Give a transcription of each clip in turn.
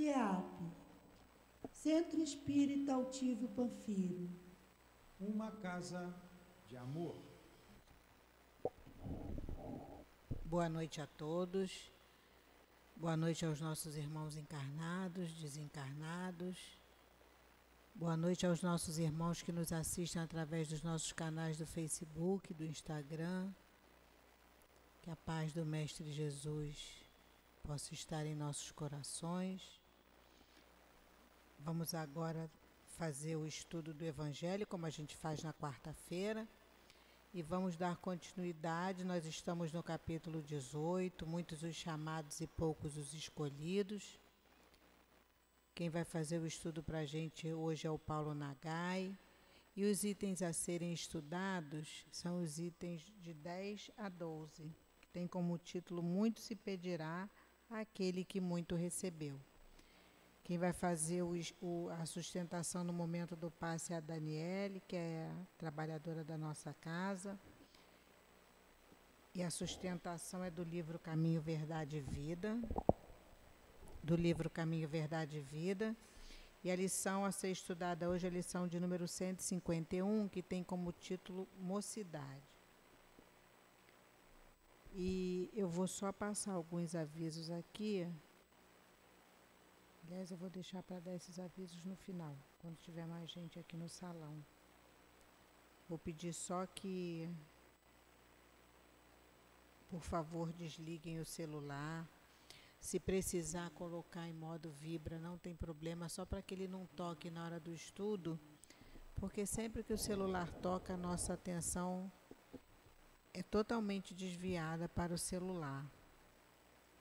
CEAP, Centro Espírita Altivo Panfiro. Uma casa de amor. Boa noite a todos. Boa noite aos nossos irmãos encarnados, desencarnados. Boa noite aos nossos irmãos que nos assistem através dos nossos canais do Facebook, do Instagram. Que a paz do Mestre Jesus possa estar em nossos corações. Vamos agora fazer o estudo do Evangelho, como a gente faz na quarta-feira. E vamos dar continuidade. Nós estamos no capítulo 18, muitos os chamados e poucos os escolhidos. Quem vai fazer o estudo para a gente hoje é o Paulo Nagai. E os itens a serem estudados são os itens de 10 a 12, que tem como título Muito se pedirá àquele que muito recebeu. Quem vai fazer a sustentação no momento do passe é a Daniele, que é a trabalhadora da nossa casa. E a sustentação é do livro Caminho, Verdade e Vida. Do livro Caminho, Verdade e Vida. E a lição a ser estudada hoje é a lição de número 151, que tem como título Mocidade. E eu vou só passar alguns avisos aqui. Aliás, eu vou deixar para dar esses avisos no final, quando tiver mais gente aqui no salão. Vou pedir só que, por favor, desliguem o celular. Se precisar colocar em modo vibra, não tem problema, só para que ele não toque na hora do estudo, porque sempre que o celular toca, a nossa atenção é totalmente desviada para o celular.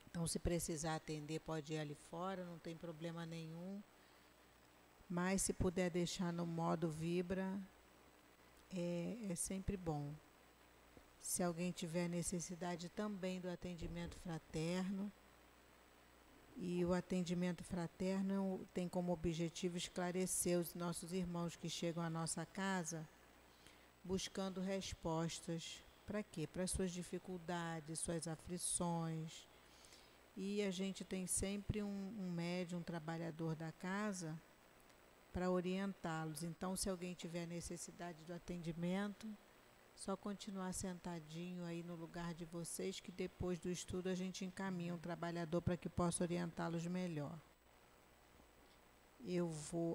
Então, se precisar atender, pode ir ali fora, não tem problema nenhum. Mas, se puder deixar no modo vibra, é sempre bom. Se alguém tiver necessidade também do atendimento fraterno, e o atendimento fraterno tem como objetivo esclarecer os nossos irmãos que chegam à nossa casa, buscando respostas. Para quê? Para suas dificuldades, suas aflições. E a gente tem sempre um médium, um trabalhador da casa, para orientá-los. Então, se alguém tiver necessidade do atendimento, só continuar sentadinho aí no lugar de vocês, que depois do estudo a gente encaminha um trabalhador para que possa orientá-los melhor.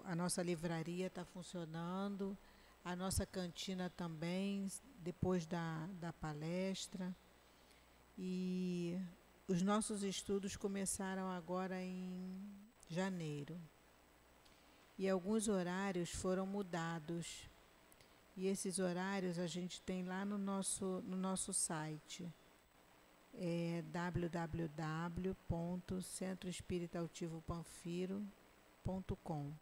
A nossa livraria está funcionando, a nossa cantina também, depois da palestra. E os nossos estudos começaram agora em janeiro. E alguns horários foram mudados. E esses horários a gente tem lá no nosso site. É www.centroespiritaativopanfiro.com.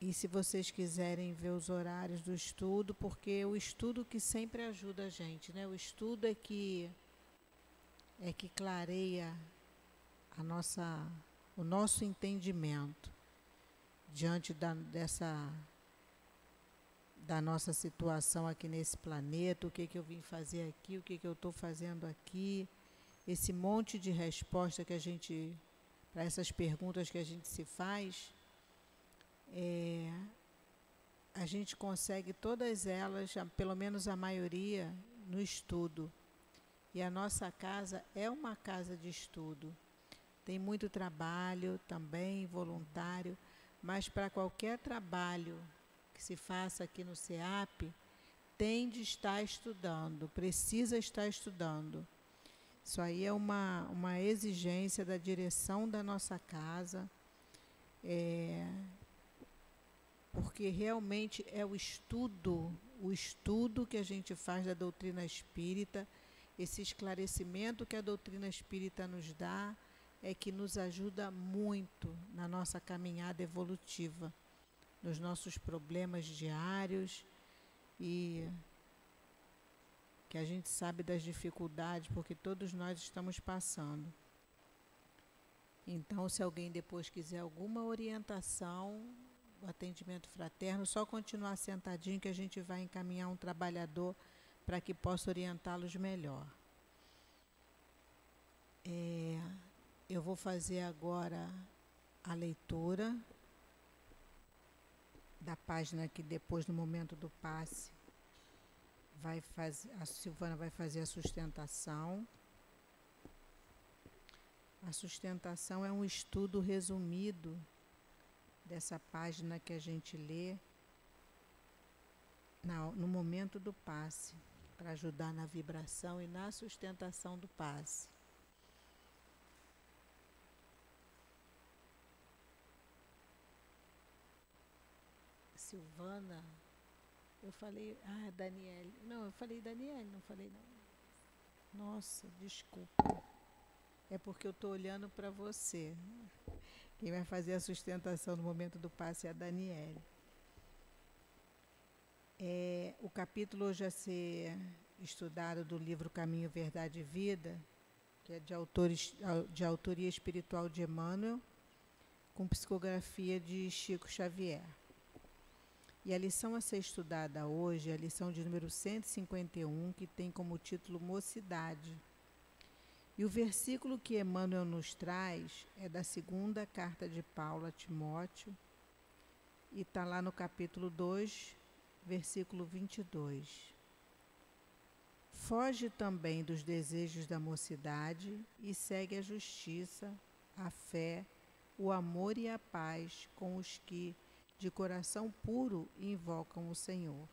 E se vocês quiserem ver os horários do estudo, porque o estudo que sempre ajuda a gente, né? O estudo é que clareia o nosso entendimento diante da nossa situação aqui nesse planeta, o que eu vim fazer aqui, o que eu estou fazendo aqui, esse monte de resposta que para essas perguntas que a gente se faz, a gente consegue todas elas, pelo menos a maioria, no estudo. E a nossa casa é uma casa de estudo. Tem muito trabalho também, voluntário, mas para qualquer trabalho que se faça aqui no CEAP, tem de estar estudando, precisa estar estudando. Isso aí é uma exigência da direção da nossa casa, porque realmente é o estudo que a gente faz da doutrina espírita, esse esclarecimento que a doutrina espírita nos dá, é que nos ajuda muito na nossa caminhada evolutiva, nos nossos problemas diários, e que a gente sabe das dificuldades, porque todos nós estamos passando. Então, se alguém depois quiser alguma orientação, o atendimento fraterno, só continuar sentadinho que a gente vai encaminhar um trabalhador para que possa orientá-los melhor. Eu vou fazer agora a leitura da página que depois, no momento do passe, a Silvana vai fazer a sustentação. A sustentação é um estudo resumido dessa página que a gente lê no momento do passe, para ajudar na vibração e na sustentação do passe. Silvana, eu falei, Daniele. Não, eu falei Daniele, não falei não. Nossa, desculpa. É porque eu estou olhando para você. Quem vai fazer a sustentação no momento do passe é a Daniele. O capítulo hoje a ser estudado do livro Caminho, Verdade e Vida, que é de autoria espiritual de Emmanuel, com psicografia de Chico Xavier. E a lição a ser estudada hoje é a lição de número 151, que tem como título Mocidade. E o versículo que Emmanuel nos traz é da segunda carta de Paulo a Timóteo, e está lá no capítulo 2, versículo 22. Foge também dos desejos da mocidade e segue a justiça, a fé, o amor e a paz com os que, de coração puro, invocam o Senhor.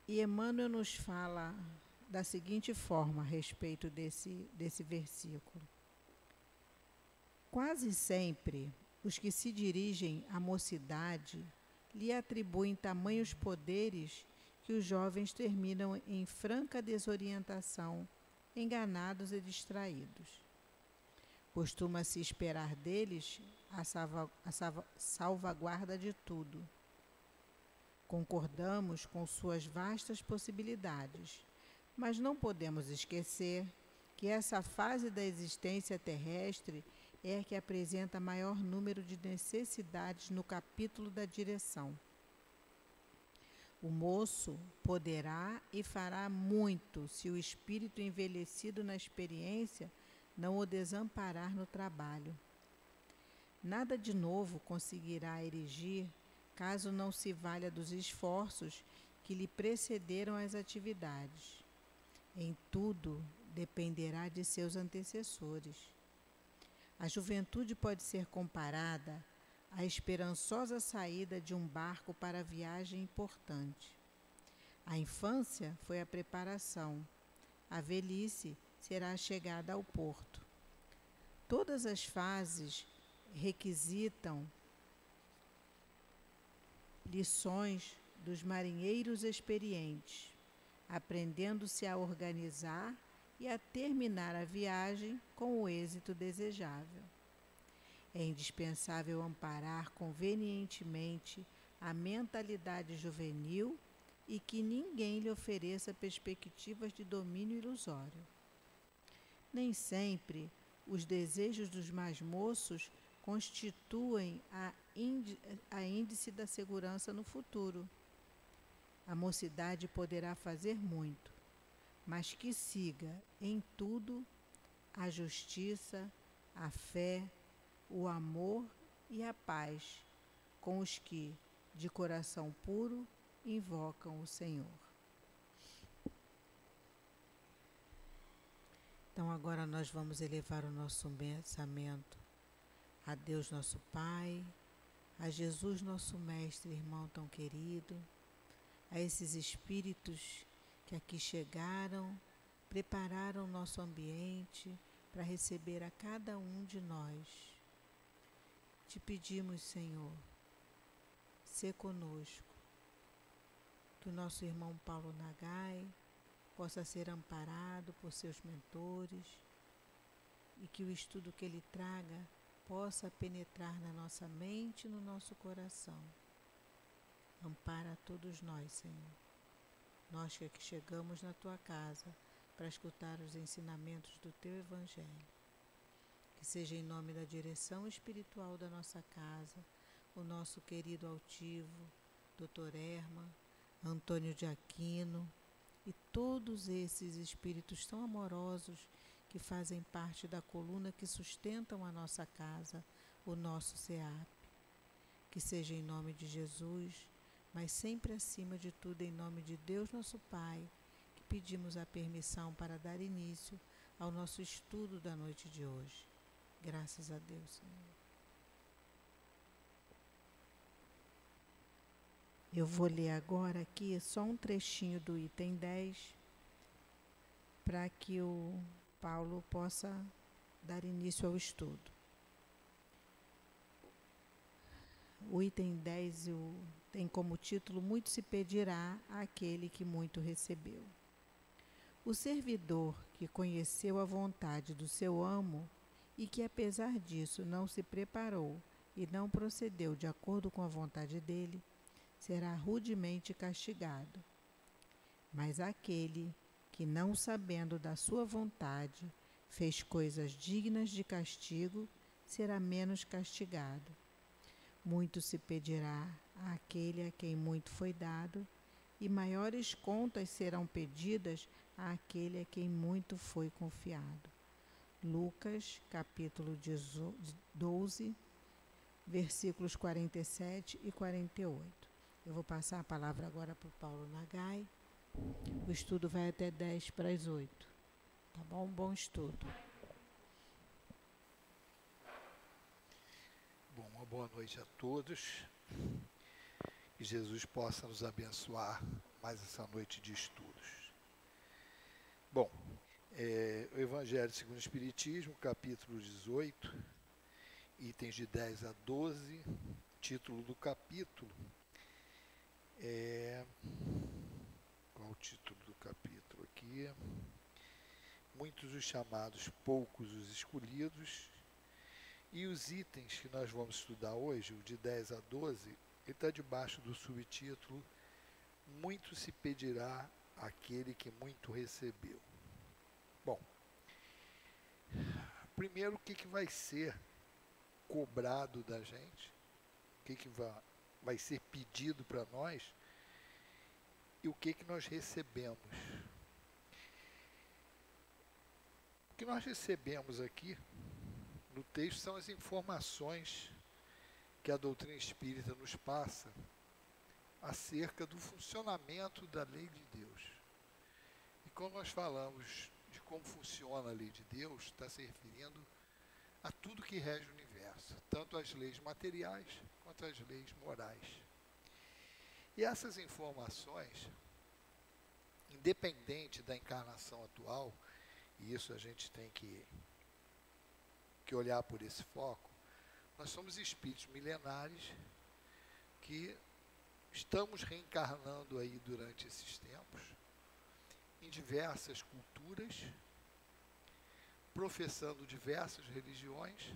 E Emmanuel nos fala da seguinte forma a respeito desse versículo. Quase sempre, os que se dirigem à mocidade lhe atribuem tamanhos poderes que os jovens terminam em franca desorientação, enganados e distraídos. Costuma-se esperar deles a salvaguarda de tudo. Concordamos com suas vastas possibilidades, mas não podemos esquecer que essa fase da existência terrestre é a que apresenta maior número de necessidades no capítulo da direção. O moço poderá e fará muito se o espírito envelhecido na experiência não o desamparar no trabalho. Nada de novo conseguirá erigir caso não se valha dos esforços que lhe precederam as atividades. Em tudo dependerá de seus antecessores. A juventude pode ser comparada à esperançosa saída de um barco para a viagem importante. A infância foi a preparação, a velhice será a chegada ao porto. Todas as fases requisitam lições dos marinheiros experientes, aprendendo-se a organizar e a terminar a viagem com o êxito desejável. É indispensável amparar convenientemente a mentalidade juvenil e que ninguém lhe ofereça perspectivas de domínio ilusório. Nem sempre os desejos dos mais moços constituem a índice da segurança no futuro. A mocidade poderá fazer muito, mas que siga em tudo a justiça, a fé, o amor e a paz com os que, de coração puro, invocam o Senhor. Então agora nós vamos elevar o nosso pensamento a Deus nosso Pai, a Jesus nosso Mestre, irmão tão querido, a esses espíritos que aqui chegaram, prepararam nosso ambiente para receber a cada um de nós. Te pedimos, Senhor, sê conosco, que o nosso irmão Paulo Nagai possa ser amparado por seus mentores e que o estudo que ele traga possa penetrar na nossa mente e no nosso coração. Ampara a todos nós, Senhor. Nós que aqui chegamos na Tua casa para escutar os ensinamentos do Teu Evangelho. Que seja em nome da direção espiritual da nossa casa, o nosso querido altivo, Dr. Erma, Antônio de Aquino e todos esses espíritos tão amorosos que fazem parte da coluna que sustentam a nossa casa, o nosso SEAP. Que seja em nome de Jesus, mas sempre acima de tudo em nome de Deus nosso Pai, que pedimos a permissão para dar início ao nosso estudo da noite de hoje. Graças a Deus, Senhor. Eu vou ler agora aqui só um trechinho do item 10, para que o Paulo possa dar início ao estudo. O item 10 tem como título: Muito se pedirá àquele que muito recebeu. O servidor que conheceu a vontade do seu amo e que, apesar disso, não se preparou e não procedeu de acordo com a vontade dele, será rudemente castigado. Mas aquele que, não sabendo da sua vontade, fez coisas dignas de castigo, será menos castigado. Muito se pedirá àquele a quem muito foi dado, e maiores contas serão pedidas àquele a quem muito foi confiado. Lucas, capítulo 12, versículos 47 e 48. Eu vou passar a palavra agora para o Paulo Nagai. O estudo vai até 10 para as 8. Tá bom? Bom estudo. Bom, uma boa noite a todos. Que Jesus possa nos abençoar mais essa noite de estudos. Bom, o Evangelho segundo o Espiritismo, capítulo 18, itens de 10 a 12, título do capítulo. Qual o título do capítulo aqui? Muitos os chamados, poucos os escolhidos. E os itens que nós vamos estudar hoje, o de 10 a 12, ele está debaixo do subtítulo Muito se pedirá àquele que muito recebeu. Bom, primeiro, o que vai ser cobrado da gente, o que vai ser pedido para nós e o que nós recebemos. O que nós recebemos aqui no texto são as informações que a doutrina espírita nos passa acerca do funcionamento da lei de Deus. E quando nós falamos de como funciona a lei de Deus, está se referindo a tudo que rege o universo, tanto as leis materiais quanto as leis morais. E essas informações, independente da encarnação atual, e isso a gente tem que olhar por esse foco, nós somos espíritos milenares que estamos reencarnando aí durante esses tempos, em diversas culturas, professando diversas religiões,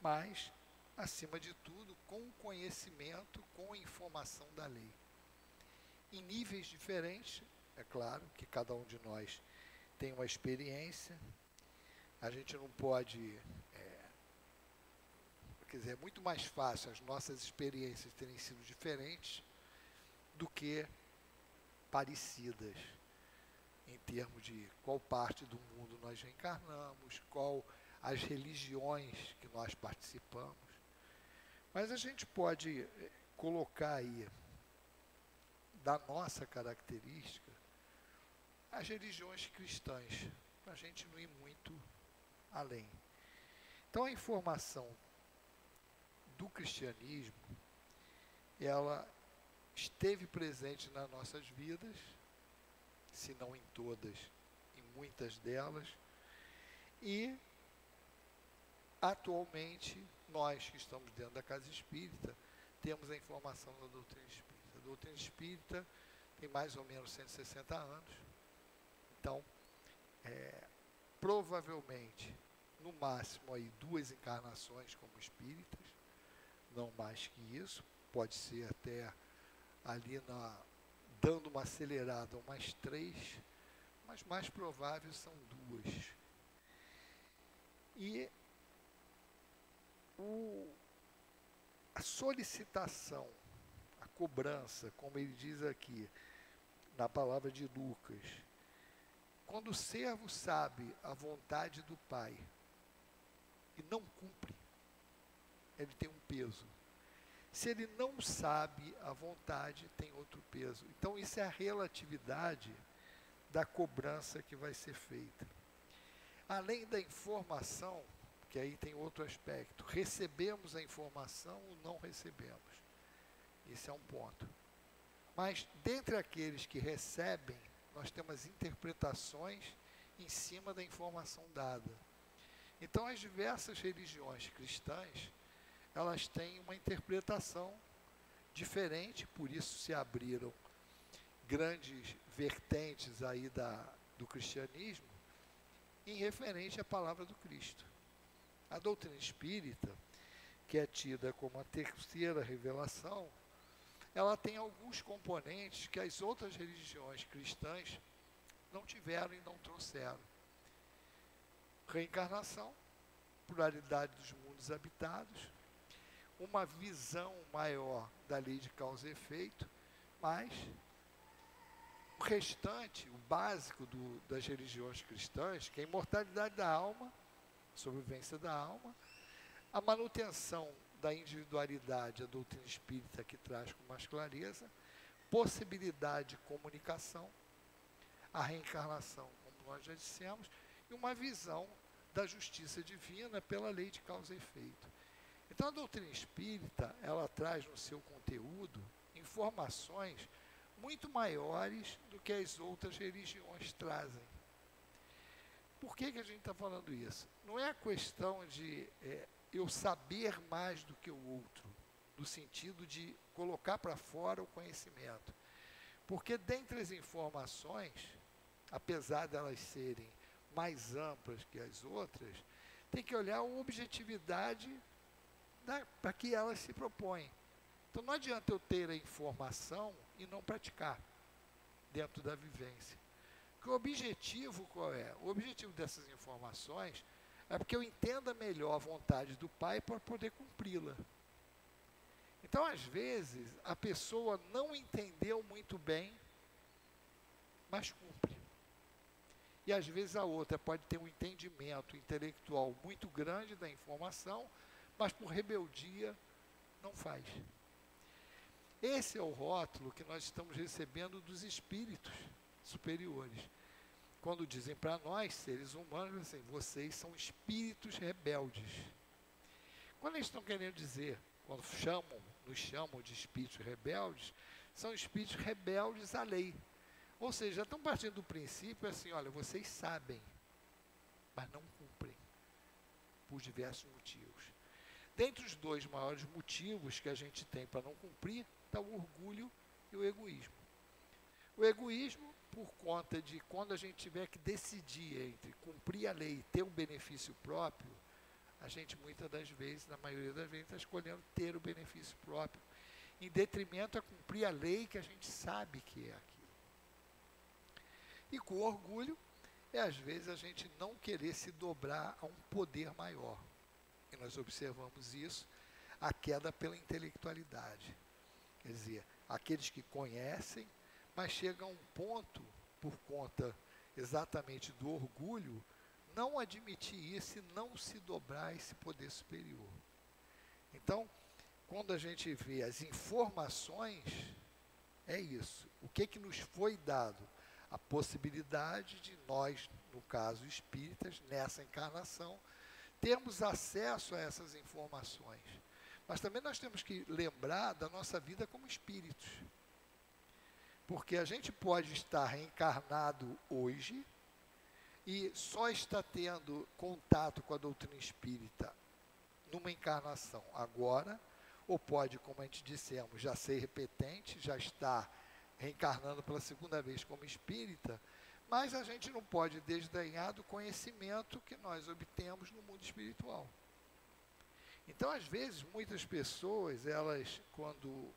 mas, acima de tudo, com conhecimento, com informação da lei. Em níveis diferentes, é claro que cada um de nós tem uma experiência, a gente não pode, é muito mais fácil as nossas experiências terem sido diferentes do que parecidas, em termos de qual parte do mundo nós reencarnamos, qual as religiões que nós participamos. Mas a gente pode colocar aí, da nossa característica, as religiões cristãs, para a gente não ir muito além. Então, a informação do cristianismo, ela esteve presente nas nossas vidas, se não em todas, em muitas delas, e atualmente nós que estamos dentro da casa espírita temos a informação da doutrina espírita. A doutrina espírita tem mais ou menos 160 anos, então provavelmente no máximo aí 2 encarnações como espíritas, não mais que isso, pode ser até ali dando uma acelerada umas 3, mas mais provável são 2. E a solicitação, a cobrança, como ele diz aqui, na palavra de Lucas, quando o servo sabe a vontade do Pai e não cumpre, ele tem um peso. Se ele não sabe a vontade, tem outro peso. Então, isso é a relatividade da cobrança que vai ser feita. Além da informação, que aí tem outro aspecto, recebemos a informação ou não recebemos. Esse é um ponto. Mas, dentre aqueles que recebem, nós temos interpretações em cima da informação dada. Então, as diversas religiões cristãs, elas têm uma interpretação diferente, por isso se abriram grandes vertentes aí do cristianismo em referente à palavra do Cristo. A doutrina espírita, que é tida como a terceira revelação, ela tem alguns componentes que as outras religiões cristãs não tiveram e não trouxeram. Reencarnação, pluralidade dos mundos habitados, uma visão maior da lei de causa e efeito, mas o restante, o básico das religiões cristãs, que é a imortalidade da alma, a sobrevivência da alma, a manutenção da individualidade, a doutrina espírita que traz com mais clareza, possibilidade de comunicação, a reencarnação, como nós já dissemos, e uma visão da justiça divina pela lei de causa e efeito. Então, a doutrina espírita, ela traz no seu conteúdo informações muito maiores do que as outras religiões trazem. Por que a gente está falando isso? Não é a questão de eu saber mais do que o outro, no sentido de colocar para fora o conhecimento. Porque dentre as informações, apesar de elas serem mais amplas que as outras, tem que olhar a objetividade para que elas se propõem. Então não adianta eu ter a informação e não praticar dentro da vivência. Porque o objetivo qual é? O objetivo dessas informações é porque eu entenda melhor a vontade do Pai para poder cumpri-la. Então, às vezes, a pessoa não entendeu muito bem, mas cumpre. E às vezes a outra pode ter um entendimento intelectual muito grande da informação, mas por rebeldia não faz. Esse é o rótulo que nós estamos recebendo dos espíritos superiores. Quando dizem para nós, seres humanos, assim, vocês são espíritos rebeldes. Quando eles estão querendo dizer, quando nos chamam de espíritos rebeldes, são espíritos rebeldes à lei. Ou seja, estão partindo do princípio assim, olha, vocês sabem, mas não cumprem, por diversos motivos. Dentre os dois maiores motivos que a gente tem para não cumprir, está o orgulho e o egoísmo. O egoísmo, por conta de quando a gente tiver que decidir entre cumprir a lei e ter um benefício próprio, a gente muitas das vezes, na maioria das vezes, está escolhendo ter o benefício próprio, em detrimento a cumprir a lei que a gente sabe que é aquilo. E com o orgulho, às vezes a gente não querer se dobrar a um poder maior. E nós observamos isso, a queda pela intelectualidade. Quer dizer, aqueles que conhecem, mas chegam a um ponto, por conta exatamente do orgulho, não admitir isso e não se dobrar a esse poder superior. Então, quando a gente vê as informações, é isso. O que nos foi dado? A possibilidade de nós, no caso espíritas, nessa encarnação, termos acesso a essas informações. Mas também nós temos que lembrar da nossa vida como espíritos. Porque a gente pode estar reencarnado hoje e só está tendo contato com a doutrina espírita numa encarnação agora, ou pode, como a gente dissemos, já ser repetente, já está reencarnando pela segunda vez como espírita, mas a gente não pode desdenhar do conhecimento que nós obtemos no mundo espiritual. Então, às vezes, muitas pessoas, elas, quando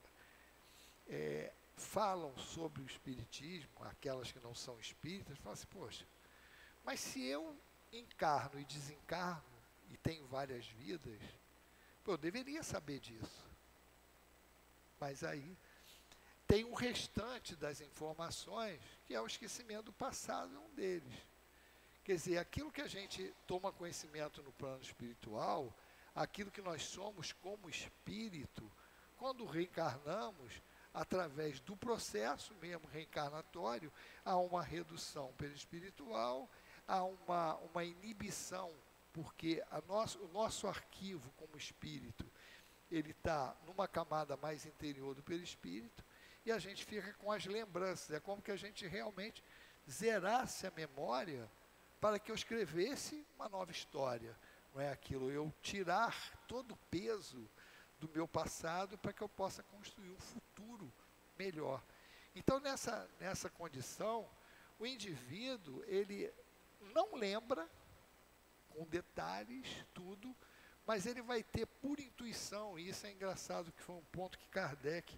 falam sobre o espiritismo, aquelas que não são espíritas, falam assim, poxa, mas se eu encarno e desencarno e tenho várias vidas, eu deveria saber disso. Mas aí tem o restante das informações, que é o esquecimento do passado, é um deles. Quer dizer, aquilo que a gente toma conhecimento no plano espiritual, aquilo que nós somos como espírito, quando reencarnamos, através do processo mesmo reencarnatório, há uma redução perispiritual, há uma inibição, porque o nosso arquivo como espírito, ele está numa camada mais interior do perispírito, e a gente fica com as lembranças. É como que a gente realmente zerasse a memória para que eu escrevesse uma nova história. Não é aquilo, eu tirar todo o peso do meu passado para que eu possa construir um futuro melhor. Então, nessa condição, o indivíduo, ele não lembra com detalhes tudo, mas ele vai ter por intuição, e isso é engraçado, que foi um ponto que Kardec,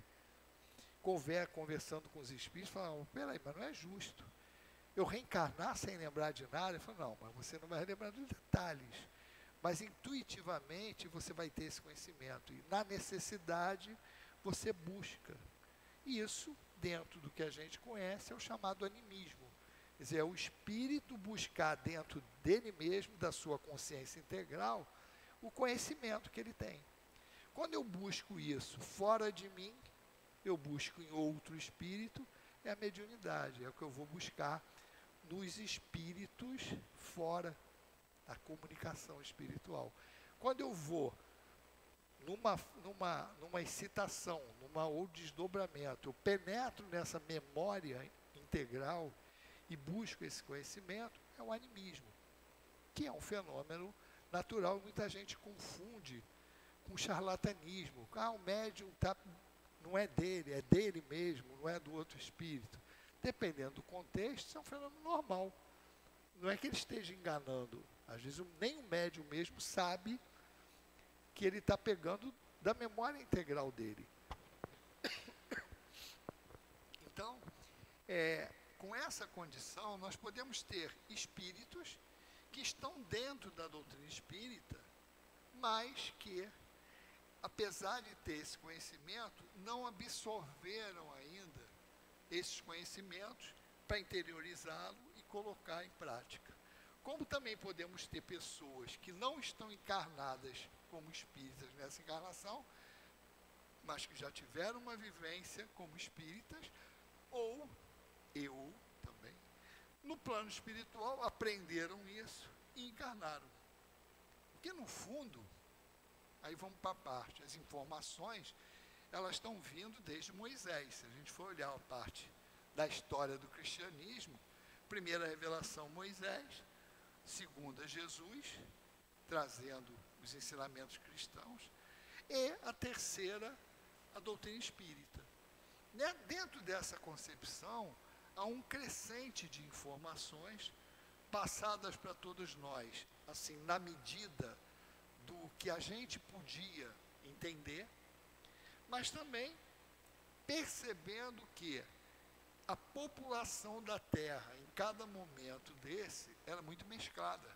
conversando com os espíritos, falava, peraí, mas não é justo eu reencarnar sem lembrar de nada. Ele falou, não, mas você não vai lembrar dos detalhes, mas intuitivamente você vai ter esse conhecimento, e na necessidade você busca. E isso, dentro do que a gente conhece, é o chamado animismo. Quer dizer, é o espírito buscar dentro dele mesmo, da sua consciência integral, o conhecimento que ele tem. Quando eu busco isso fora de mim, eu busco em outro espírito, é a mediunidade, é o que eu vou buscar nos espíritos fora da comunicação espiritual. Quando eu vou numa excitação, ou desdobramento, eu penetro nessa memória integral e busco esse conhecimento, é o animismo, que é um fenômeno natural. Muita gente confunde com charlatanismo. O médium não é dele mesmo, não é do outro espírito. Dependendo do contexto, isso é um fenômeno normal. Não é que ele esteja enganando. Às vezes nem o médium mesmo sabe que ele está pegando da memória integral dele. Então, com essa condição, nós podemos ter espíritos que estão dentro da doutrina espírita, mas que, apesar de ter esse conhecimento, não absorveram ainda esses conhecimentos para interiorizá-lo e colocar em prática. Como também podemos ter pessoas que não estão encarnadas como espíritas nessa encarnação, mas que já tiveram uma vivência como espíritas, ou eu também, no plano espiritual, aprenderam isso e encarnaram. Porque, no fundo, aí vamos para a parte, as informações, elas estão vindo desde Moisés. Se a gente for olhar a parte da história do cristianismo, primeira revelação Moisés, segunda Jesus, trazendo os ensinamentos cristãos, e a terceira, a doutrina espírita. Dentro dessa concepção, há um crescente de informações passadas para todos nós, assim, na medida do que a gente podia entender, mas também percebendo que a população da Terra, em cada momento desse, era muito mesclada.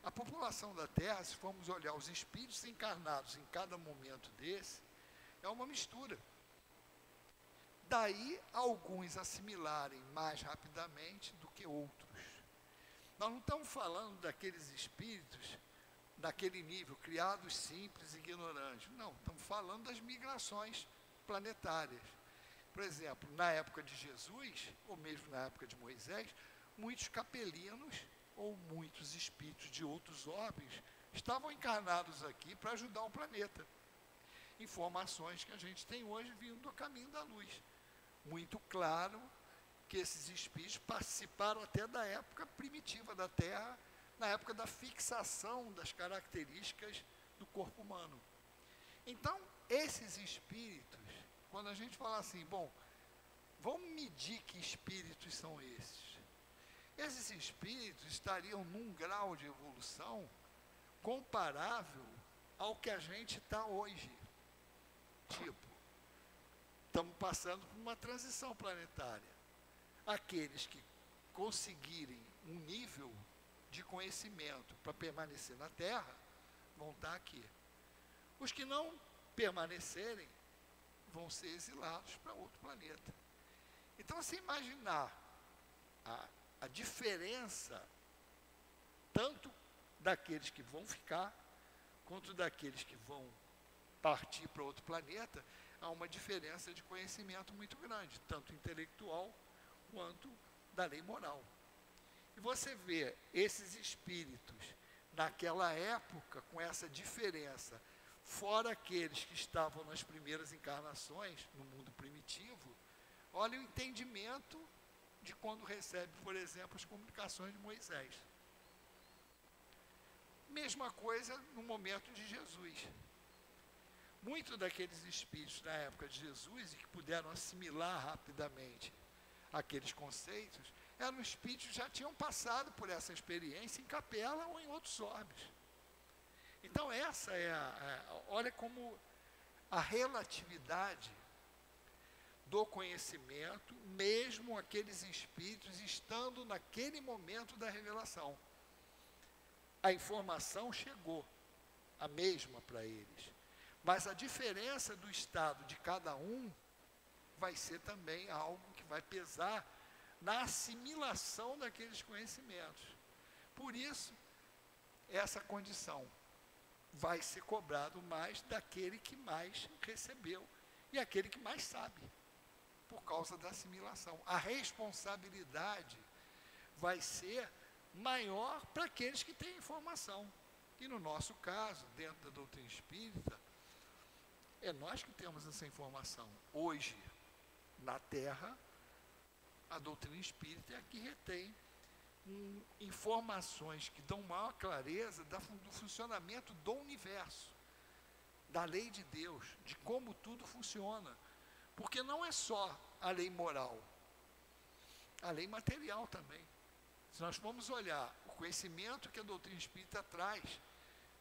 A população da Terra, se formos olhar os espíritos encarnados em cada momento desse, é uma mistura. Daí, alguns assimilarem mais rapidamente do que outros. Nós não estamos falando daqueles espíritos daquele nível, criados simples e ignorantes. Não, estamos falando das migrações planetárias. Por exemplo, na época de Jesus, ou mesmo na época de Moisés, muitos capelinos ou muitos espíritos de outros orbes estavam encarnados aqui para ajudar o planeta. Informações que a gente tem hoje vindo do caminho da luz. Muito claro que esses espíritos participaram até da época primitiva da Terra, na época da fixação das características do corpo humano. Então, esses espíritos, quando a gente fala assim, bom, vamos medir que espíritos são esses. Esses espíritos estariam num grau de evolução comparável ao que a gente está hoje. Tipo, estamos passando por uma transição planetária. Aqueles que conseguirem um nível de conhecimento para permanecer na Terra, vão estar aqui. Os que não permanecerem, vão ser exilados para outro planeta. Então, se imaginar a diferença, tanto daqueles que vão ficar, quanto daqueles que vão partir para outro planeta, há uma diferença de conhecimento muito grande, tanto intelectual quanto da lei moral. E você vê esses espíritos, naquela época, com essa diferença, fora aqueles que estavam nas primeiras encarnações, no mundo primitivo, olha o entendimento de quando recebe, por exemplo, as comunicações de Moisés. Mesma coisa no momento de Jesus. Muitos daqueles espíritos na época de Jesus e que puderam assimilar rapidamente aqueles conceitos, eram espíritos que já tinham passado por essa experiência em capela ou em outros orbes. Então essa é olha como a relatividade do conhecimento, mesmo aqueles espíritos estando naquele momento da revelação. A informação chegou, a mesma para eles. Mas a diferença do estado de cada um vai ser também algo que vai pesar na assimilação daqueles conhecimentos. Por isso, essa condição vai ser cobrado mais daquele que mais recebeu e aquele que mais sabe, por causa da assimilação. A responsabilidade vai ser maior para aqueles que têm informação. E no nosso caso, dentro da doutrina espírita, é nós que temos essa informação. Hoje, na Terra, a doutrina espírita é a que retém informações que dão maior clareza do funcionamento do universo, da lei de Deus, de como tudo funciona. Porque não é só a lei moral, a lei material também. Se nós formos olhar o conhecimento que a doutrina espírita traz,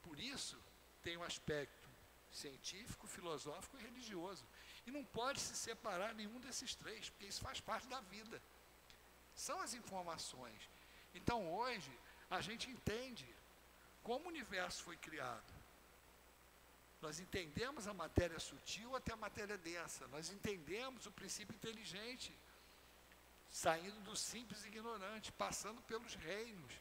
por isso tem um aspecto científico, filosófico e religioso. E não pode se separar nenhum desses três, porque isso faz parte da vida. São as informações. Então hoje a gente entende como o universo foi criado. Nós entendemos a matéria sutil até a matéria densa. Nós entendemos o princípio inteligente, saindo do simples e ignorante, passando pelos reinos.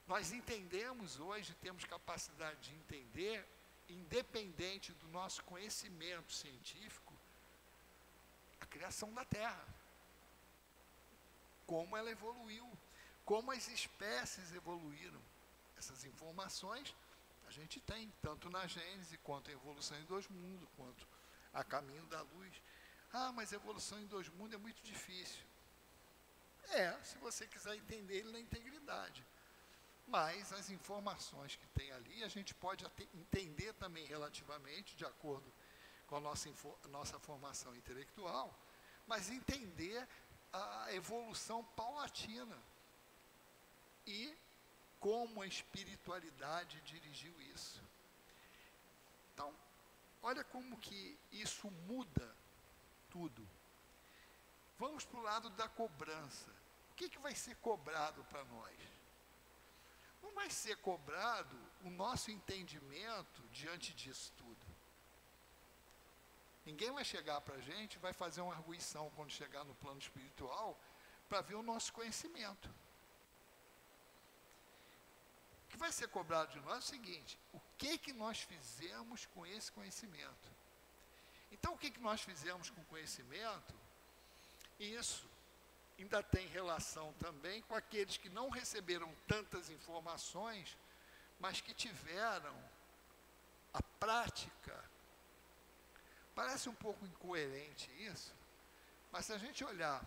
Nós entendemos hoje, temos capacidade de entender, independente do nosso conhecimento científico, a criação da Terra. Como ela evoluiu, como as espécies evoluíram. Essas informações a gente tem, tanto na Gênese, quanto em Evolução em Dois Mundos, quanto a Caminho da Luz. Ah, mas Evolução em Dois Mundos é muito difícil. Se você quiser entender ele na integridade. Mas as informações que tem ali, a gente pode entender também relativamente, de acordo com a nossa formação intelectual, mas entender a evolução paulatina e como a espiritualidade dirigiu isso. Então, olha como que isso muda tudo. Vamos para o lado da cobrança. O que vai ser cobrado para nós? Não vai ser cobrado o nosso entendimento diante disso tudo. Ninguém vai chegar para a gente, vai fazer uma arguição quando chegar no plano espiritual, para ver o nosso conhecimento. O que vai ser cobrado de nós é o seguinte: o que nós fizemos com esse conhecimento? Então, o que nós fizemos com o conhecimento, isso ainda tem relação também com aqueles que não receberam tantas informações, mas que tiveram a prática. Parece um pouco incoerente isso, mas se a gente olhar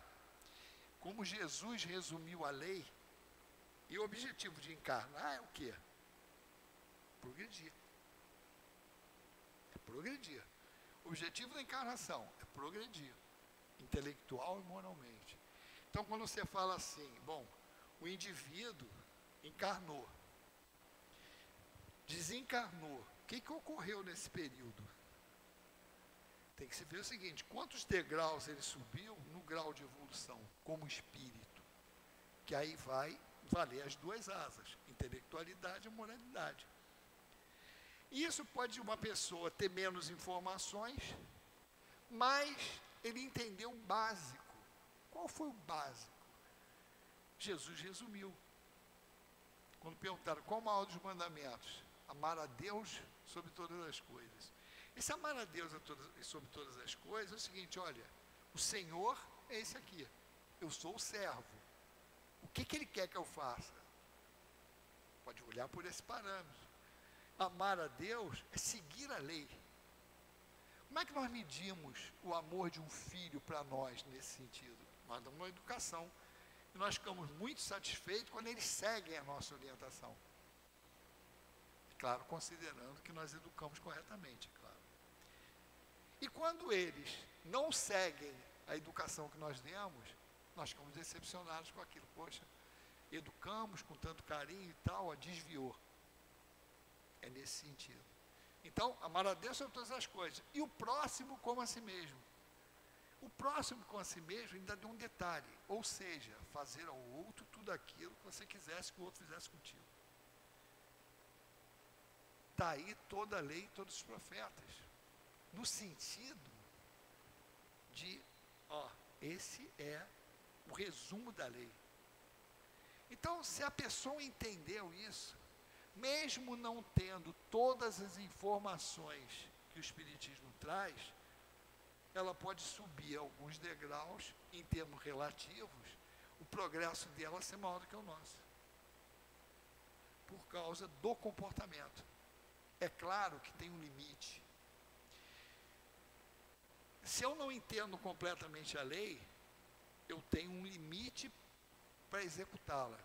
como Jesus resumiu a lei, e o objetivo de encarnar é o quê? Progredir. É progredir. O objetivo da encarnação é progredir, intelectual e moralmente. Então, quando você fala assim, bom, o indivíduo encarnou, desencarnou, o que ocorreu nesse período? Tem que se ver o seguinte: quantos degraus ele subiu no grau de evolução, como espírito, que aí vai valer as duas asas, intelectualidade e moralidade. E isso pode uma pessoa ter menos informações, mas ele entendeu o básico. Qual foi o básico? Jesus resumiu. Quando perguntaram qual o maior dos mandamentos? Amar a Deus sobre todas as coisas. Esse amar a Deus sobre todas as coisas é o seguinte, olha, o Senhor é esse aqui, eu sou o servo. O que Ele quer que eu faça? Pode olhar por esse parâmetro. Amar a Deus é seguir a lei. Como é que nós medimos o amor de um filho para nós nesse sentido? Nós damos uma educação. E nós ficamos muito satisfeitos quando eles seguem a nossa orientação. Claro, considerando que nós educamos corretamente, claro. E quando eles não seguem a educação que nós demos, nós ficamos decepcionados com aquilo. Poxa, educamos com tanto carinho e tal, desviou. É nesse sentido. Então, amar a Deus sobre todas as coisas. E o próximo como a si mesmo. O próximo com a si mesmo ainda deu um detalhe. Ou seja, fazer ao outro tudo aquilo que você quisesse que o outro fizesse contigo. Está aí toda a lei, todos os profetas. No sentido de, esse é o resumo da lei. Então, se a pessoa entendeu isso, mesmo não tendo todas as informações que o Espiritismo traz, ela pode subir alguns degraus, em termos relativos, o progresso dela ser maior do que o nosso. Por causa do comportamento. É claro que tem um limite. Se eu não entendo completamente a lei, eu tenho um limite para executá-la.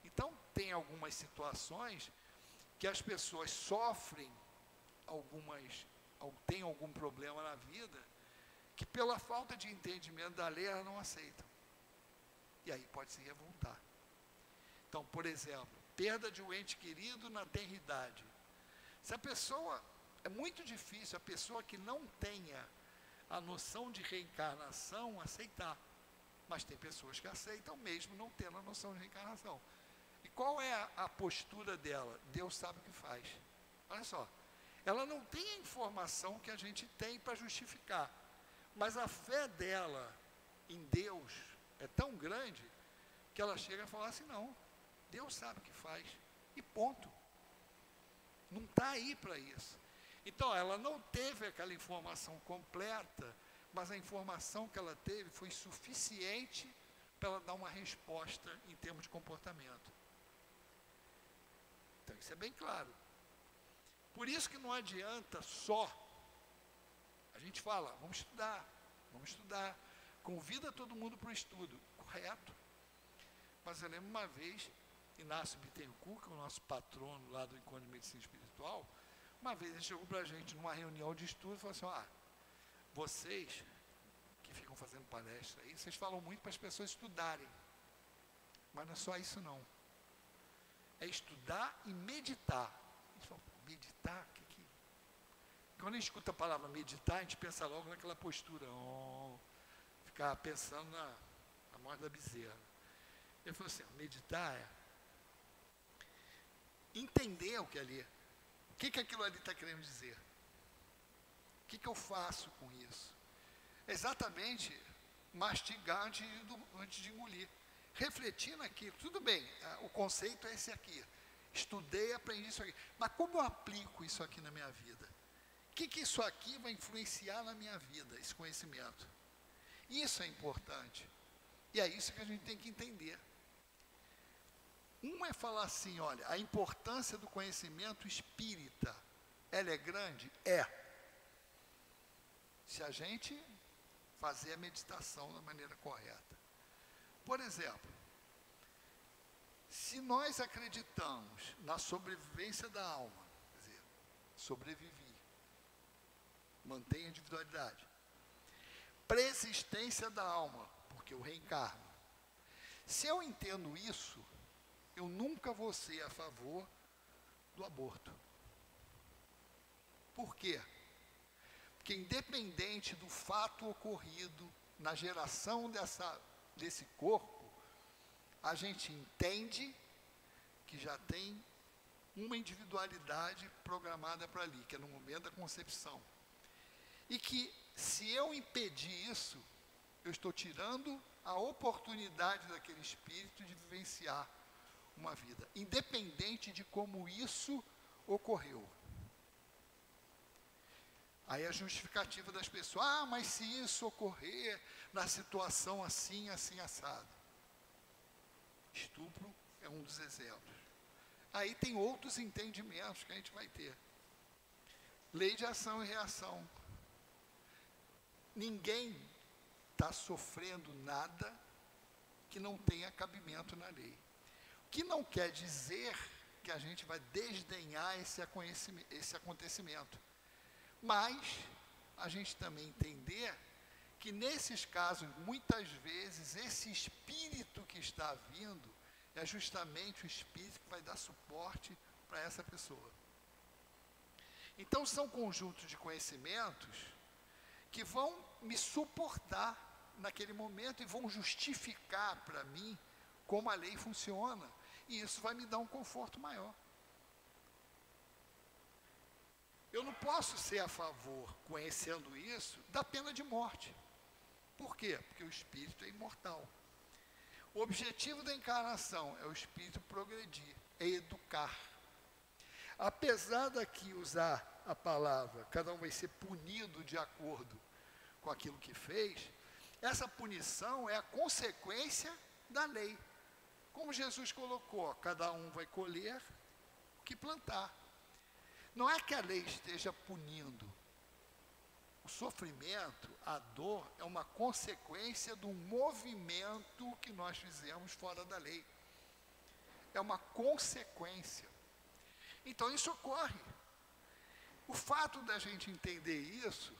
Então, tem algumas situações que as pessoas sofrem têm algum problema na vida, que pela falta de entendimento da lei, elas não aceitam. E aí pode se revoltar. Então, por exemplo, perda de um ente querido na tenridade. Se a pessoa, é muito difícil a pessoa que não tenha a noção de reencarnação aceitar. Mas tem pessoas que aceitam mesmo não tendo a noção de reencarnação. E qual é a postura dela? Deus sabe o que faz. Olha só, ela não tem a informação que a gente tem para justificar. Mas a fé dela em Deus é tão grande que ela chega a falar assim, não, Deus sabe o que faz. E ponto. Não está aí para isso. Então, ela não teve aquela informação completa, mas a informação que ela teve foi suficiente para ela dar uma resposta em termos de comportamento. Então, isso é bem claro. Por isso que não adianta só. A gente fala, vamos estudar. Convida todo mundo para o estudo. Correto. Mas eu lembro uma vez, Inácio Bittencourt, que é o nosso patrono lá do Encontro de Medicina Espiritual, uma vez ele chegou para a gente numa reunião de estudo e falou assim, vocês que ficam fazendo palestra aí, vocês falam muito para as pessoas estudarem. Mas não é só isso não. É estudar e meditar. A gente fala, meditar? Quando a gente escuta a palavra meditar, a gente pensa logo naquela postura, ficar pensando na morte da bezerra. Ele falou assim, meditar é entender o que é ali. O que aquilo ali está querendo dizer? O que eu faço com isso? Exatamente mastigar antes de engolir. Refletir naquilo. Tudo bem, o conceito é esse aqui. Estudei, aprendi isso aqui. Mas como eu aplico isso aqui na minha vida? O que isso aqui vai influenciar na minha vida, esse conhecimento? Isso é importante. E é isso que a gente tem que entender. Um é falar assim, olha, a importância do conhecimento espírita, ela é grande? É. Se a gente fazer a meditação da maneira correta. Por exemplo, se nós acreditamos na sobrevivência da alma, quer dizer, sobrevivi, mantém a individualidade, persistência da alma, porque eu reencarno. Se eu entendo isso, eu nunca vou ser a favor do aborto. Por quê? Porque independente do fato ocorrido na geração desse corpo, a gente entende que já tem uma individualidade programada para ali, que é no momento da concepção. E que Se eu impedir isso, eu estou tirando a oportunidade daquele espírito de vivenciar uma vida, independente de como isso ocorreu. Aí a justificativa das pessoas, mas se isso ocorrer na situação assim, assim, assado. Estupro é um dos exemplos. Aí tem outros entendimentos que a gente vai ter. Lei de ação e reação. Ninguém está sofrendo nada que não tenha cabimento na lei. O que não quer dizer que a gente vai desdenhar esse acontecimento. Mas a gente também entender que nesses casos, muitas vezes, esse espírito que está vindo é justamente o espírito que vai dar suporte para essa pessoa. Então, são conjuntos de conhecimentos que vão me suportar naquele momento e vão justificar para mim como a lei funciona. E isso vai me dar um conforto maior. Eu não posso ser a favor, conhecendo isso, da pena de morte. Por quê? Porque o espírito é imortal. O objetivo da encarnação é o espírito progredir, é educar. Apesar daqui usar a palavra, cada um vai ser punido de acordo com aquilo que fez, essa punição é a consequência da lei. Como Jesus colocou, cada um vai colher o que plantar. Não é que a lei esteja punindo. O sofrimento, a dor, é uma consequência do movimento que nós fizemos fora da lei. É uma consequência. Então, isso ocorre. O fato da gente entender isso,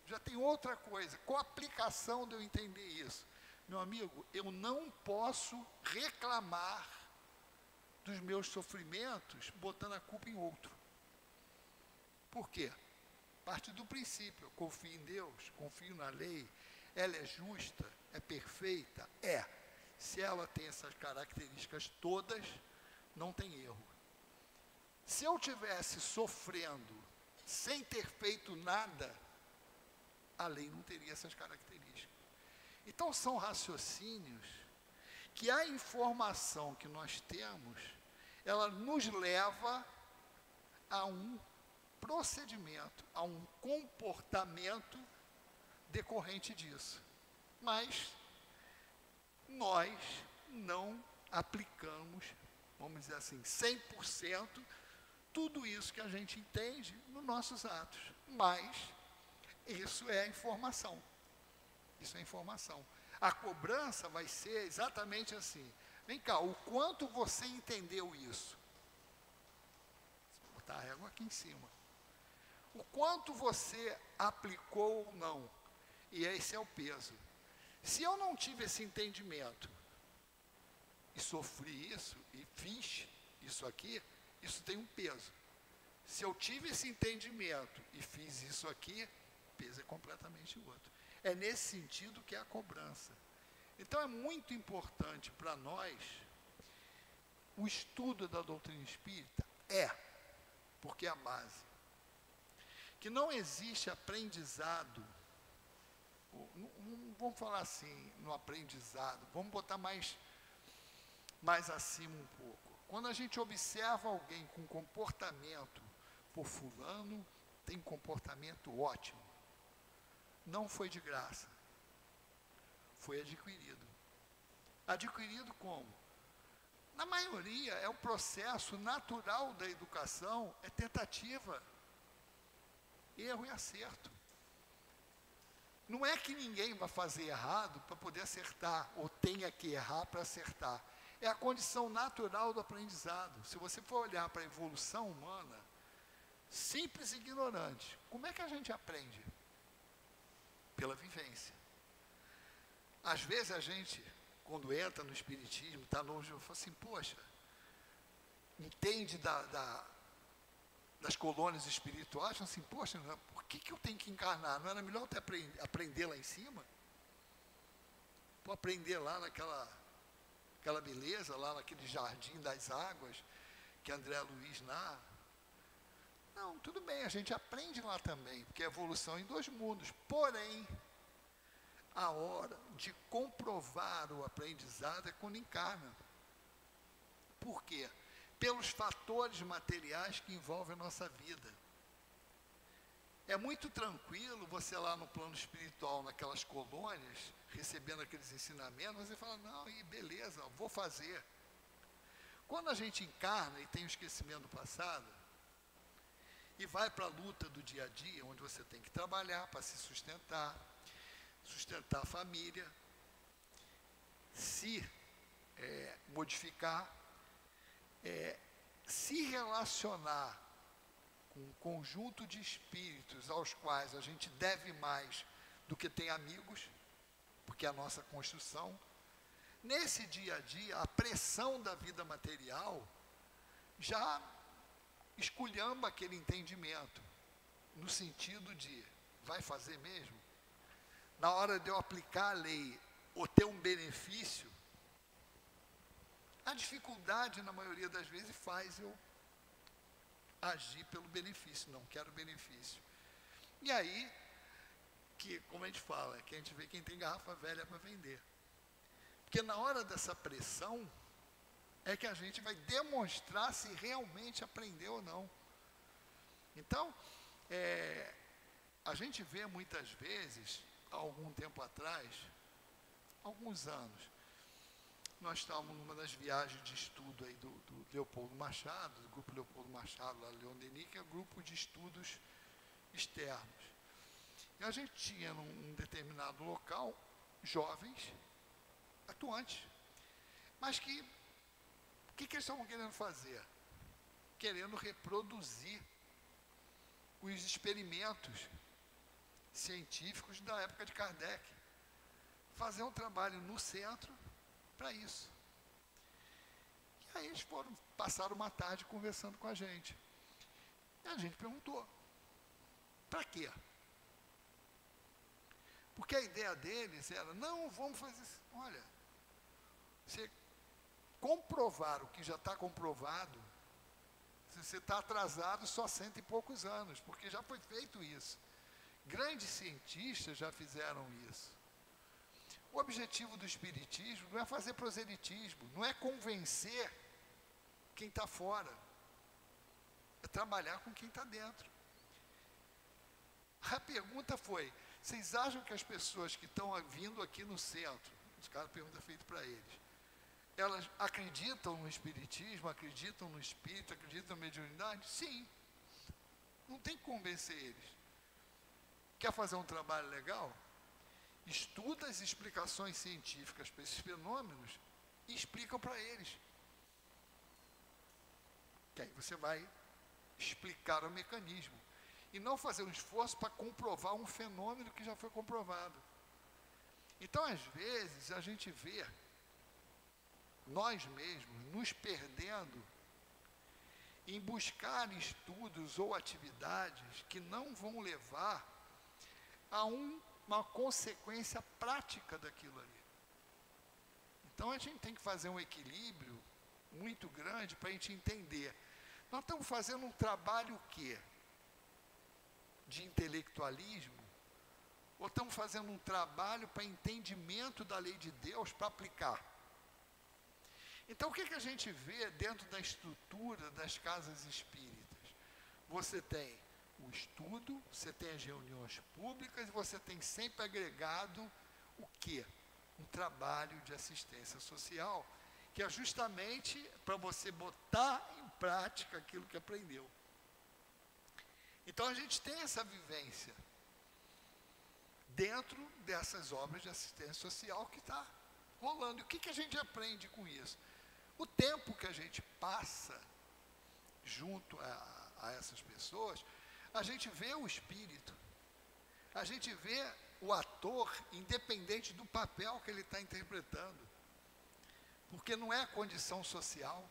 já tem outra coisa. Com a aplicação de eu entender isso, meu amigo, eu não posso reclamar dos meus sofrimentos botando a culpa em outro. Por quê? Parte do princípio, eu confio em Deus, confio na lei, ela é justa, é perfeita? É. Se ela tem essas características todas, não tem erro. Se eu tivesse sofrendo sem ter feito nada, a lei não teria essas características. Então são raciocínios que a informação que nós temos, ela nos leva a um procedimento, a um comportamento decorrente disso. Mas nós não aplicamos, vamos dizer assim, 100% tudo isso que a gente entende nos nossos atos. Mas isso é a informação. Isso é informação. A cobrança vai ser exatamente assim. Vem cá, o quanto você entendeu isso? Vou botar a régua aqui em cima. O quanto você aplicou ou não. E esse é o peso. Se eu não tive esse entendimento e sofri isso e fiz isso aqui, isso tem um peso. Se eu tive esse entendimento e fiz isso aqui, o peso é completamente outro. É nesse sentido que é a cobrança. Então é muito importante para nós o estudo da doutrina espírita, porque é a base. Que não existe aprendizado, não vamos falar assim, no aprendizado, vamos botar mais acima um pouco. Quando a gente observa alguém com comportamento, fulano tem um comportamento ótimo, não foi de graça, foi adquirido. Adquirido como? Na maioria é o processo natural da educação, é tentativa, erro e acerto. Não é que ninguém vai fazer errado para poder acertar, ou tenha que errar para acertar. É a condição natural do aprendizado. Se você for olhar para a evolução humana, simples e ignorante, como é que a gente aprende? Pela vivência. Às vezes a gente, quando entra no espiritismo, está longe, eu falo assim, poxa, entende das colônias espirituais, fala assim, poxa, por que eu tenho que encarnar? Não era melhor até aprender lá em cima? Pô, aprender lá aquela beleza, lá naquele jardim das águas, que André Luiz narra. Não, tudo bem, a gente aprende lá também, porque é evolução em 2 mundos. Porém, a hora de comprovar o aprendizado é quando encarna. Por quê? Pelos fatores materiais que envolvem a nossa vida. É muito tranquilo você lá no plano espiritual, naquelas colônias, recebendo aqueles ensinamentos, você fala, não, e beleza, vou fazer. Quando a gente encarna e tem o esquecimento do passado, e vai para a luta do dia a dia, onde você tem que trabalhar para se sustentar, sustentar a família, se modificar, se relacionar com um conjunto de espíritos aos quais a gente deve mais do que tem amigos, porque é a nossa construção. Nesse dia a dia, a pressão da vida material já esculhamba aquele entendimento, no sentido de, vai fazer mesmo? Na hora de eu aplicar a lei, ou ter um benefício, a dificuldade, na maioria das vezes, faz eu agir pelo benefício, não quero benefício. E aí, que, como a gente fala, que a gente vê quem tem garrafa velha para vender. Porque na hora dessa pressão, é que a gente vai demonstrar se realmente aprendeu ou não. Então, a gente vê muitas vezes, há algum tempo atrás, alguns anos, nós estávamos numa das viagens de estudo aí do Leopoldo Machado, do grupo Leopoldo Machado, lá Leon Denis, que é grupo de estudos externos. E a gente tinha num determinado local jovens atuantes, mas que o que eles estavam querendo fazer? Querendo reproduzir os experimentos científicos da época de Kardec. Fazer um trabalho no centro para isso. E aí eles passaram uma tarde conversando com a gente. E a gente perguntou, para quê? Porque a ideia deles era, não, vamos fazer isso. Olha, você comprovar o que já está comprovado, se você está atrasado só 100 e poucos anos, porque já foi feito isso. Grandes cientistas já fizeram isso. O objetivo do espiritismo não é fazer proselitismo, não é convencer quem está fora, é trabalhar com quem está dentro. A pergunta foi, vocês acham que as pessoas que estão vindo aqui no centro, os caras pergunta feita para eles, elas acreditam no espiritismo, acreditam no espírito, acreditam na mediunidade? Sim. Não tem que convencer eles. Quer fazer um trabalho legal? Estuda as explicações científicas para esses fenômenos e explica para eles. Que aí você vai explicar o mecanismo. E não fazer um esforço para comprovar um fenômeno que já foi comprovado. Então, às vezes, a gente vê nós mesmos nos perdendo em buscar estudos ou atividades que não vão levar a uma consequência prática daquilo ali. Então a gente tem que fazer um equilíbrio muito grande para a gente entender. Nós estamos fazendo um trabalho o quê? De intelectualismo? Ou estamos fazendo um trabalho para entendimento da lei de Deus para aplicar? Então, o que a gente vê dentro da estrutura das casas espíritas? Você tem o estudo, você tem as reuniões públicas e você tem sempre agregado o quê? Um trabalho de assistência social, que é justamente para você botar em prática aquilo que aprendeu. Então, a gente tem essa vivência dentro dessas obras de assistência social que está rolando. E o que a gente aprende com isso? O tempo que a gente passa junto a essas pessoas, a gente vê o espírito, a gente vê o ator, independente do papel que ele está interpretando. Porque não é a condição social,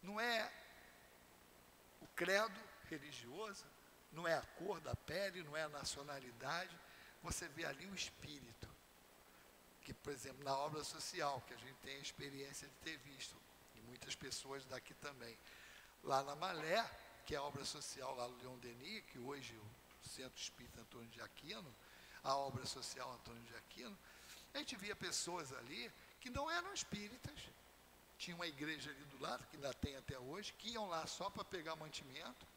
não é o credo religioso, não é a cor da pele, não é a nacionalidade, você vê ali o espírito. Que, por exemplo, na obra social, que a gente tem a experiência de ter visto, e muitas pessoas daqui também. Lá na Malé, que é a obra social lá do Leon Denis, que hoje o Centro Espírita Antônio de Aquino, a obra social Antônio de Aquino, a gente via pessoas ali que não eram espíritas, tinha uma igreja ali do lado, que ainda tem até hoje, que iam lá só para pegar mantimento,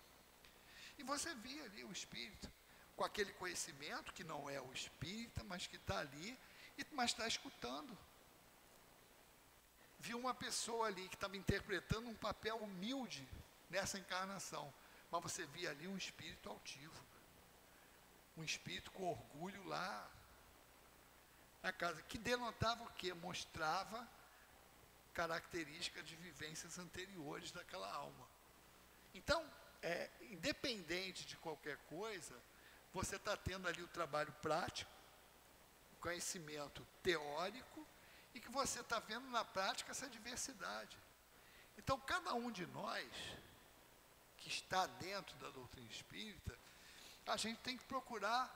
e você via ali o espírito, com aquele conhecimento, que não é o espírita, mas que está ali, mas está escutando. Vi uma pessoa ali que estava interpretando um papel humilde nessa encarnação, mas você via ali um espírito altivo, um espírito com orgulho lá na casa, que denotava o quê? Mostrava características de vivências anteriores daquela alma. Então, independente de qualquer coisa, você está tendo ali o trabalho prático, o conhecimento teórico, e que você está vendo na prática essa diversidade. Então, cada um de nós, que está dentro da doutrina espírita, a gente tem que procurar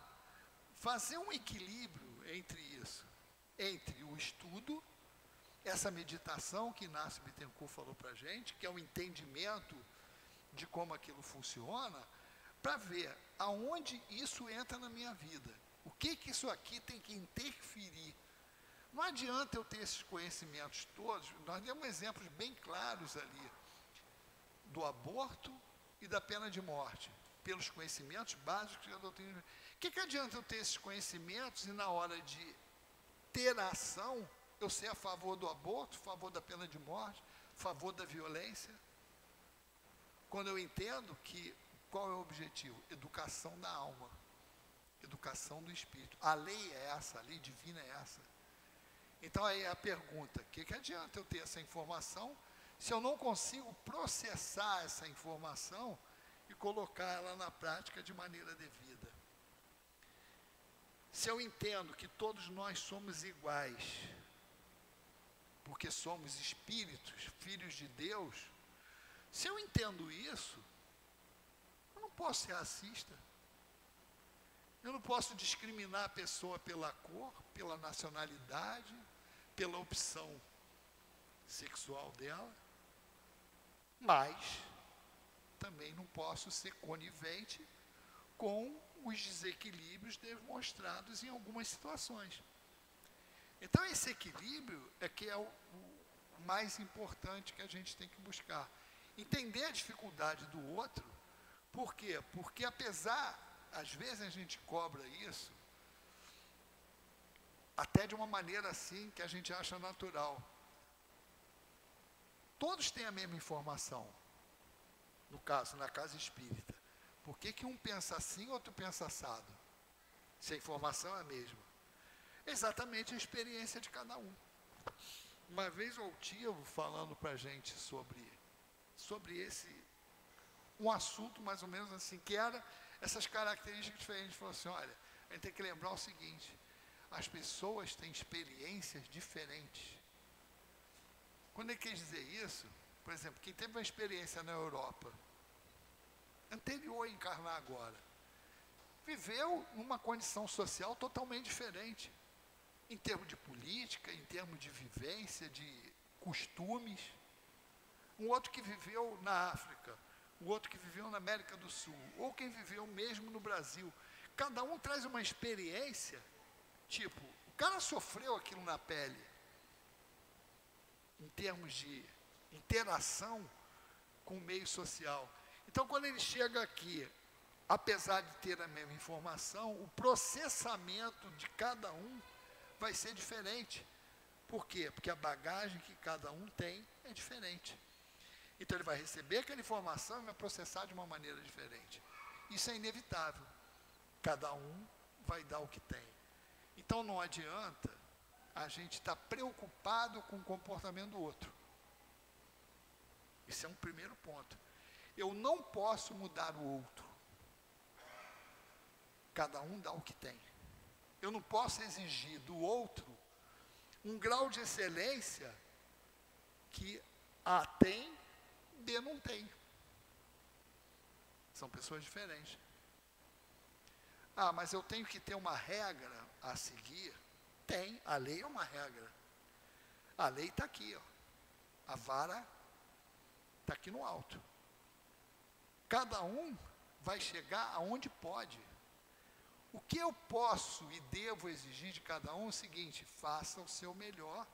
fazer um equilíbrio entre isso, entre o estudo, essa meditação que Inácio Bittencourt falou para a gente, que é o entendimento de como aquilo funciona, para ver aonde isso entra na minha vida. O que isso aqui tem que interferir. Não adianta eu ter esses conhecimentos todos, nós demos exemplos bem claros ali, do aborto e da pena de morte, pelos conhecimentos básicos da doutrina. O que adianta eu ter esses conhecimentos e na hora de ter a ação, eu ser a favor do aborto, a favor da pena de morte, a favor da violência? Quando eu entendo que, qual é o objetivo? Educação da alma, educação do espírito. A lei é essa, a lei divina é essa. Então aí é a pergunta, o que adianta eu ter essa informação, se eu não consigo processar essa informação e colocar ela na prática de maneira devida? Se eu entendo que todos nós somos iguais, porque somos espíritos, filhos de Deus, se eu entendo isso, eu não posso ser racista. Eu não posso discriminar a pessoa pela cor, pela nacionalidade, pela opção sexual dela, mas também não posso ser conivente com os desequilíbrios demonstrados em algumas situações. Então, esse equilíbrio é que é o mais importante que a gente tem que buscar. Entender a dificuldade do outro. Por quê? Porque apesar, às vezes a gente cobra isso, até de uma maneira assim que a gente acha natural. Todos têm a mesma informação, no caso, na casa espírita. Por que um pensa assim e outro pensa assado? Se a informação é a mesma. Exatamente a experiência de cada um. Uma vez o Altivo falando para a gente sobre um assunto mais ou menos assim, que era essas características diferentes, falou assim, olha, a gente tem que lembrar o seguinte, as pessoas têm experiências diferentes. Quando ele quis dizer isso, por exemplo, quem teve uma experiência na Europa, anterior a encarnar agora, viveu numa condição social totalmente diferente, em termos de política, em termos de vivência, de costumes. Um outro que viveu na África, o outro que viveu na América do Sul, ou quem viveu mesmo no Brasil. Cada um traz uma experiência, tipo, o cara sofreu aquilo na pele, em termos de interação com o meio social. Então, quando ele chega aqui, apesar de ter a mesma informação, o processamento de cada um vai ser diferente. Por quê? Porque a bagagem que cada um tem é diferente. Então, ele vai receber aquela informação e vai processar de uma maneira diferente. Isso é inevitável. Cada um vai dar o que tem. Então, não adianta a gente estar preocupado com o comportamento do outro. Esse é um primeiro ponto. Eu não posso mudar o outro. Cada um dá o que tem. Eu não posso exigir do outro um grau de excelência que A tem, B não tem. São pessoas diferentes. Ah, mas eu tenho que ter uma regra a seguir? Tem, a lei é uma regra. A lei está aqui, ó. A vara está aqui no alto. cada um vai chegar aonde pode. O que eu posso e devo exigir de cada um é o seguinte: faça o seu melhor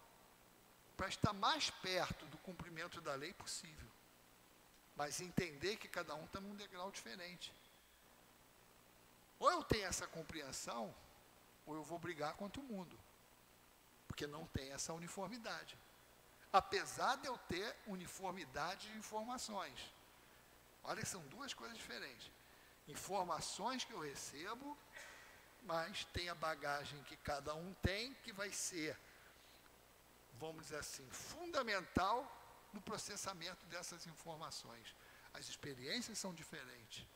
para estar mais perto do cumprimento da lei possível. Mas entender que cada um está num degrau diferente. Ou eu tenho essa compreensão, ou eu vou brigar contra o mundo. Porque não tem essa uniformidade. Apesar de eu ter uniformidade de informações. Olha, são duas coisas diferentes. Informações que eu recebo, mas tem a bagagem que cada um tem, que vai ser, vamos dizer assim, fundamental no processamento dessas informações. As experiências são diferentes.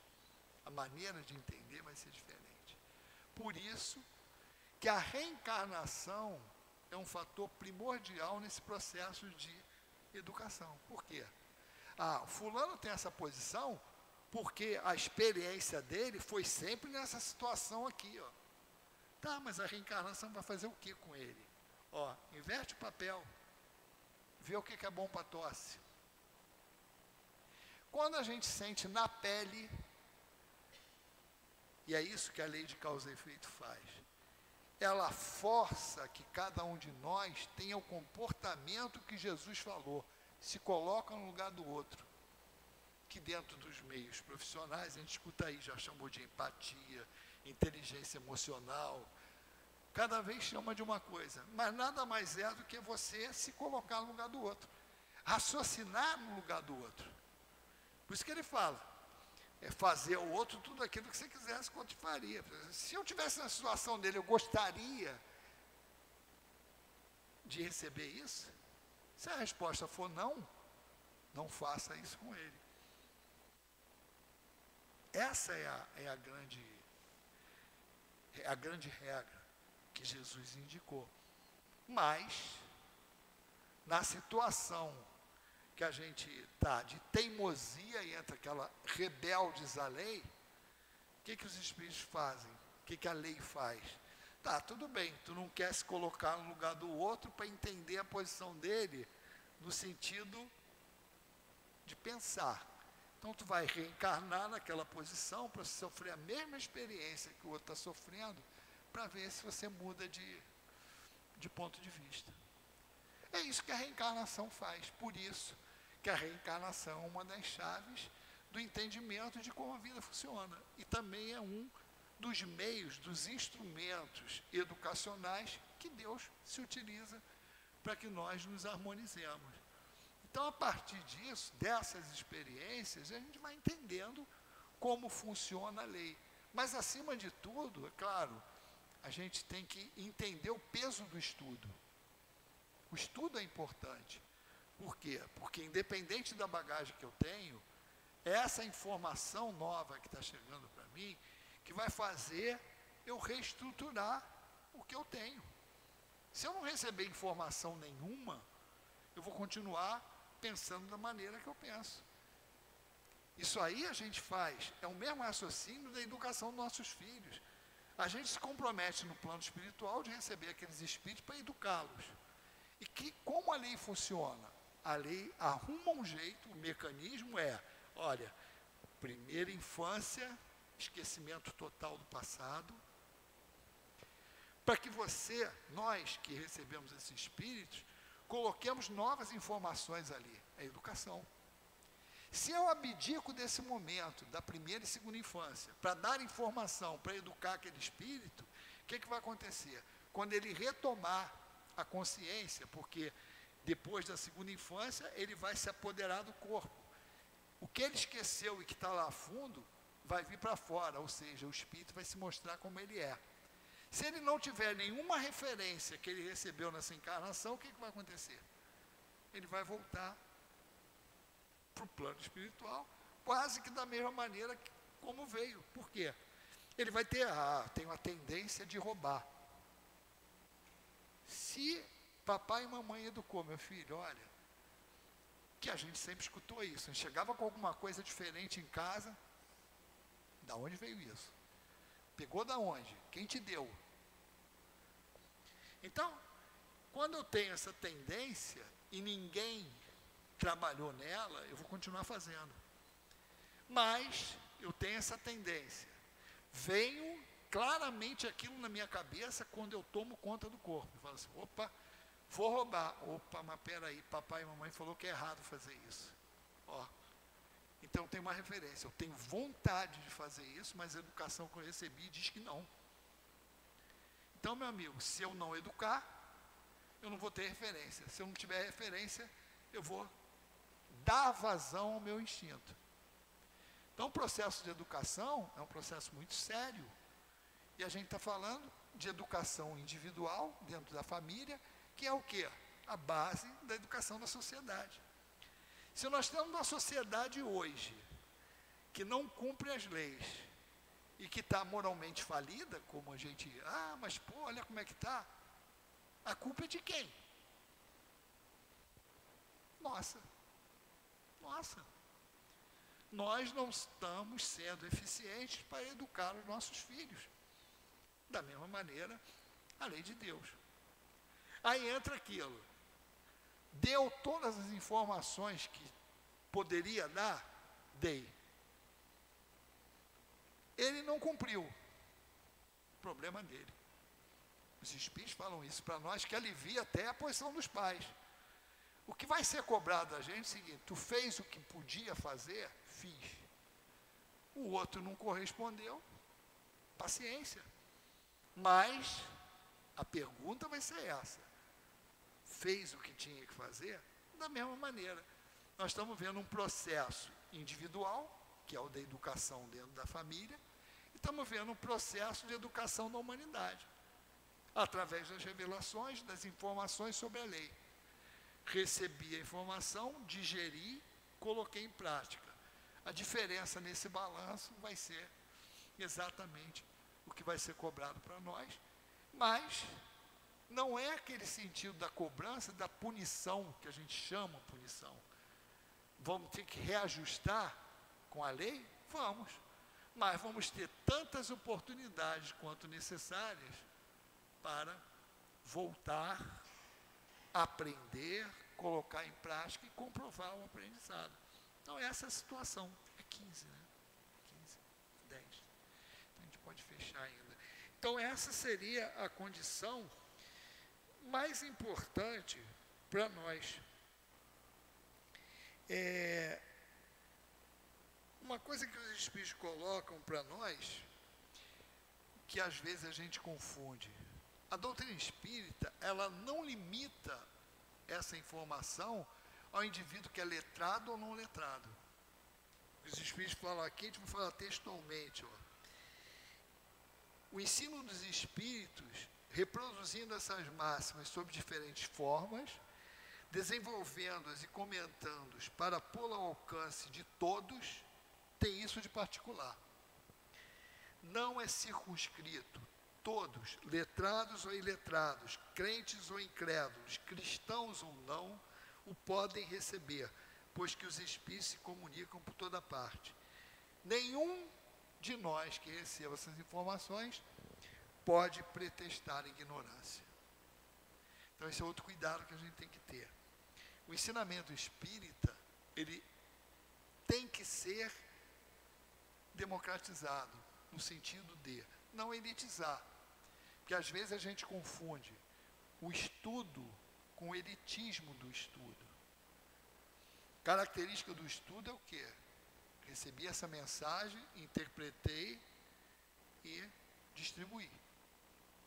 A maneira de entender vai ser diferente. Por isso que a reencarnação é um fator primordial nesse processo de educação. Por quê? O fulano tem essa posição porque a experiência dele foi sempre nessa situação aqui, ó. Tá, mas a reencarnação vai fazer o que com ele? Ó, inverte o papel, vê o que é bom para tosse. Quando a gente sente na pele, e é isso que a lei de causa e efeito faz, ela força que cada um de nós tenha o comportamento que Jesus falou, se coloca no lugar do outro. Que dentro dos meios profissionais, a gente escuta aí, já chamou de empatia, inteligência emocional, cada vez chama de uma coisa, mas nada mais é do que você se colocar no lugar do outro, raciocinar no lugar do outro. Por isso que ele fala, é fazer ao outro tudo aquilo que você quisesse que o outro faria. Se eu tivesse na situação dele, eu gostaria de receber isso? Se a resposta for não, não faça isso com ele. Essa é a grande regra que Jesus indicou. Mas, na situação que a gente está de teimosia e entra aquela rebeldes à lei, o que os espíritos fazem? O que a lei faz? Tá, tudo bem, tu não quer se colocar no lugar do outro para entender a posição dele, no sentido de pensar. Então, tu vai reencarnar naquela posição para sofrer a mesma experiência que o outro está sofrendo, para ver se você muda de ponto de vista. É isso que a reencarnação faz. Por isso que a reencarnação é uma das chaves do entendimento de como a vida funciona. E também é um dos meios, dos instrumentos educacionais que Deus se utiliza para que nós nos harmonizemos. Então, a partir disso, dessas experiências, a gente vai entendendo como funciona a lei. Mas, acima de tudo, é claro, a gente tem que entender o peso do estudo. O estudo é importante. Por quê? Porque, independente da bagagem que eu tenho, é essa informação nova que está chegando para mim que vai fazer eu reestruturar o que eu tenho. Se eu não receber informação nenhuma, eu vou continuar pensando da maneira que eu penso. Isso aí a gente faz, é o mesmo raciocínio da educação dos nossos filhos. A gente se compromete no plano espiritual de receber aqueles espíritos para educá-los. E que, como a lei funciona? A lei arruma um jeito, o mecanismo é, olha, primeira infância, esquecimento total do passado, para que nós que recebemos esses espíritos, coloquemos novas informações ali, a educação. Se eu abdico desse momento, da primeira e segunda infância, para dar informação, para educar aquele espírito, o que vai acontecer? Quando ele retomar a consciência, porque depois da segunda infância, ele vai se apoderar do corpo. O que ele esqueceu e que está lá a fundo, vai vir para fora, ou seja, o espírito vai se mostrar como ele é. Se ele não tiver nenhuma referência que ele recebeu nessa encarnação, o que vai acontecer? Ele vai voltar para o plano espiritual, quase que da mesma maneira como veio. Por quê? Ele vai tem uma tendência de roubar. Se papai e mamãe educou, meu filho, olha, que a gente sempre escutou isso, a gente chegava com alguma coisa diferente em casa, da onde veio isso? Pegou da onde? Quem te deu? Então, quando eu tenho essa tendência e ninguém trabalhou nela, eu vou continuar fazendo. Mas eu tenho essa tendência. Venho claramente aquilo na minha cabeça quando eu tomo conta do corpo. Eu falo assim, opa, vou roubar. Opa, mas peraí, papai e mamãe falou que é errado fazer isso. Ó. Então tem uma referência. Eu tenho vontade de fazer isso, mas a educação que eu recebi diz que não. Então, meu amigo, se eu não educar, eu não vou ter referência. Se eu não tiver referência, eu vou dar vazão ao meu instinto. Então, o processo de educação é um processo muito sério. E a gente está falando de educação individual, dentro da família, que é o quê? A base da educação da sociedade. Se nós temos uma sociedade hoje que não cumpre as leis e que está moralmente falida, como a gente, mas pô, olha como é que está, a culpa é de quem? Nossa. Nós não estamos sendo eficientes para educar os nossos filhos. Da mesma maneira, a lei de Deus. Aí entra aquilo. Deu todas as informações que poderia dar? Dei. Ele não cumpriu. Problema dele. Os espíritos falam isso para nós, que alivia até a posição dos pais. O que vai ser cobrado da gente é o seguinte: tu fez o que podia fazer? Fiz. O outro não correspondeu? Paciência. Mas a pergunta vai ser essa: fez o que tinha que fazer? Da mesma maneira, nós estamos vendo um processo individual, que é o da educação dentro da família, e estamos vendo um processo de educação da humanidade, através das revelações, das informações sobre a lei. Recebi a informação, digeri, coloquei em prática. A diferença nesse balanço vai ser exatamente o que vai ser cobrado para nós, mas não é aquele sentido da cobrança, da punição, que a gente chama punição. Vamos ter que reajustar com a lei? Vamos. Mas vamos ter tantas oportunidades quanto necessárias para voltar, aprender, colocar em prática e comprovar o aprendizado. Então, essa é a situação. É 15, né? 15, 10. Então, a gente pode fechar ainda. Então, essa seria a condição mais importante para nós. Uma coisa que os espíritos colocam para nós, que às vezes a gente confunde. A doutrina espírita, ela não limita essa informação ao indivíduo que é letrado ou não letrado. Os espíritos falam aqui, a gente vai falar textualmente. O ensino dos espíritos, reproduzindo essas máximas sob diferentes formas, desenvolvendo-as e comentando-as para pô-la ao alcance de todos, tem isso de particular. Não é circunscrito. Todos, letrados ou iletrados, crentes ou incrédulos, cristãos ou não, o podem receber, pois que os espíritos se comunicam por toda parte. Nenhum de nós que receba essas informações pode pretextar ignorância. Então, esse é outro cuidado que a gente tem que ter. O ensinamento espírita, ele tem que ser democratizado, no sentido de não elitizar. Porque às vezes a gente confunde o estudo com o elitismo do estudo. Característica do estudo é o quê? Recebi essa mensagem, interpretei e distribuí.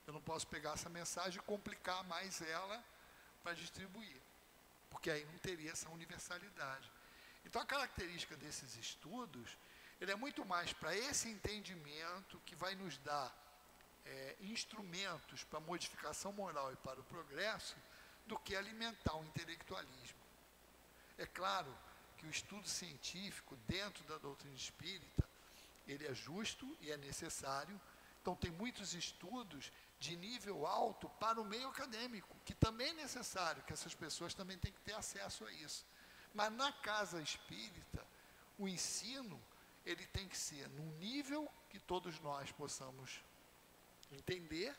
Eu não posso pegar essa mensagem e complicar mais ela para distribuir, porque aí não teria essa universalidade. Então, a característica desses estudos, ele é muito mais para esse entendimento que vai nos dar instrumentos para a modificação moral e para o progresso, do que alimentar o intelectualismo. É claro que o estudo científico dentro da doutrina espírita, ele é justo e é necessário. Então, tem muitos estudos de nível alto para o meio acadêmico, que também é necessário, que essas pessoas também têm que ter acesso a isso. Mas na casa espírita, o ensino, ele tem que ser num nível que todos nós possamos entender,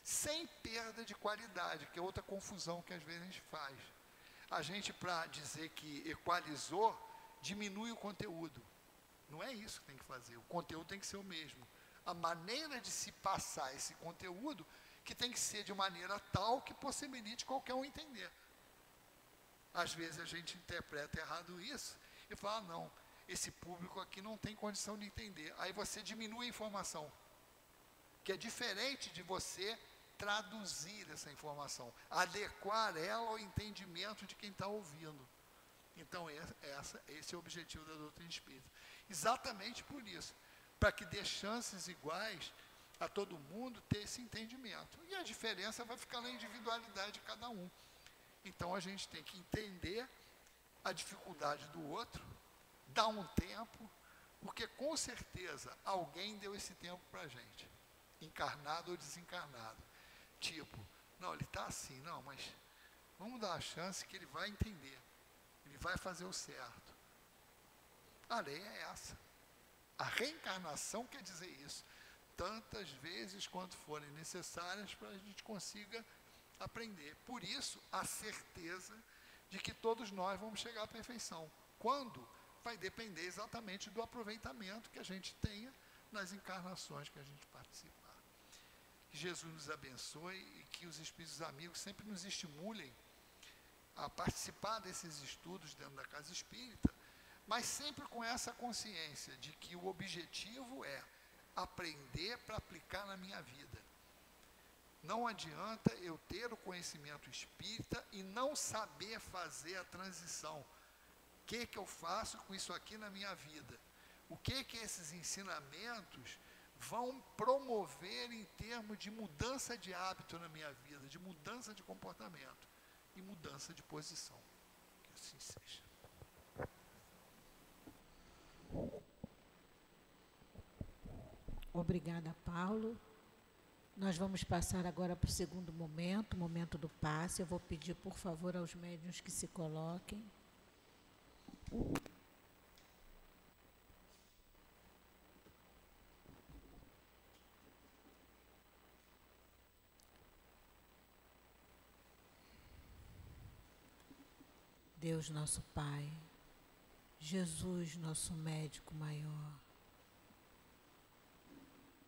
sem perda de qualidade, que é outra confusão que às vezes a gente faz. A gente, para dizer que equalizou, diminui o conteúdo. Não é isso que tem que fazer. O conteúdo tem que ser o mesmo. A maneira de se passar esse conteúdo que tem que ser de maneira tal que possibilite qualquer um entender. Às vezes a gente interpreta errado isso e fala, não, esse público aqui não tem condição de entender. Aí você diminui a informação, que é diferente de você traduzir essa informação, adequar ela ao entendimento de quem está ouvindo. Então, esse é o objetivo da doutrina espírita. Exatamente por isso, para que dê chances iguais a todo mundo ter esse entendimento. E a diferença vai ficar na individualidade de cada um. Então, a gente tem que entender a dificuldade do outro, dar um tempo, porque com certeza alguém deu esse tempo para a gente, encarnado ou desencarnado. Tipo, não, ele está assim, não, mas vamos dar a chance que ele vai entender, ele vai fazer o certo. A lei é essa. A reencarnação quer dizer isso. Tantas vezes quanto forem necessárias para a gente consiga aprender. Por isso, a certeza de que todos nós vamos chegar à perfeição. Quando? Vai depender exatamente do aproveitamento que a gente tenha nas encarnações que a gente participar. Que Jesus nos abençoe e que os espíritos amigos sempre nos estimulem a participar desses estudos dentro da casa espírita, mas sempre com essa consciência de que o objetivo é aprender para aplicar na minha vida. Não adianta eu ter o conhecimento espírita e não saber fazer a transição. O que eu faço com isso aqui na minha vida? O que esses ensinamentos vão promover em termos de mudança de hábito na minha vida, de mudança de comportamento e mudança de posição. Que assim seja. Obrigada, Paulo. Nós vamos passar agora para o segundo momento, o momento do passe. Eu vou pedir, por favor, aos médiuns que se coloquem. Deus, nosso Pai, Jesus, nosso médico maior,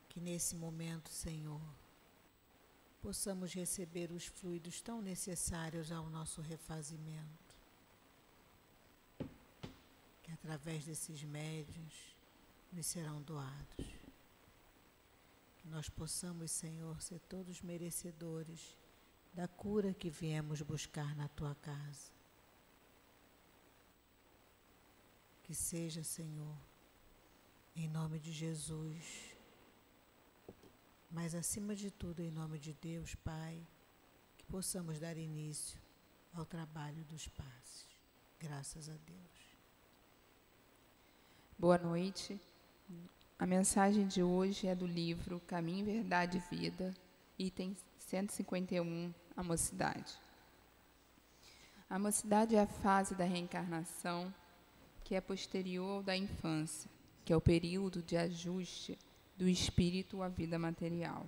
que nesse momento, Senhor, possamos receber os fluidos tão necessários ao nosso refazimento, que através desses médiuns nos serão doados. Que nós possamos, Senhor, ser todos merecedores da cura que viemos buscar na Tua casa. Que seja, Senhor, em nome de Jesus, mas acima de tudo, em nome de Deus, Pai, que possamos dar início ao trabalho dos passes. Graças a Deus. Boa noite. A mensagem de hoje é do livro Caminho, Verdade e Vida, item 151, a mocidade. A mocidade é a fase da reencarnação que é posterior ao da infância, que é o período de ajuste do espírito à vida material,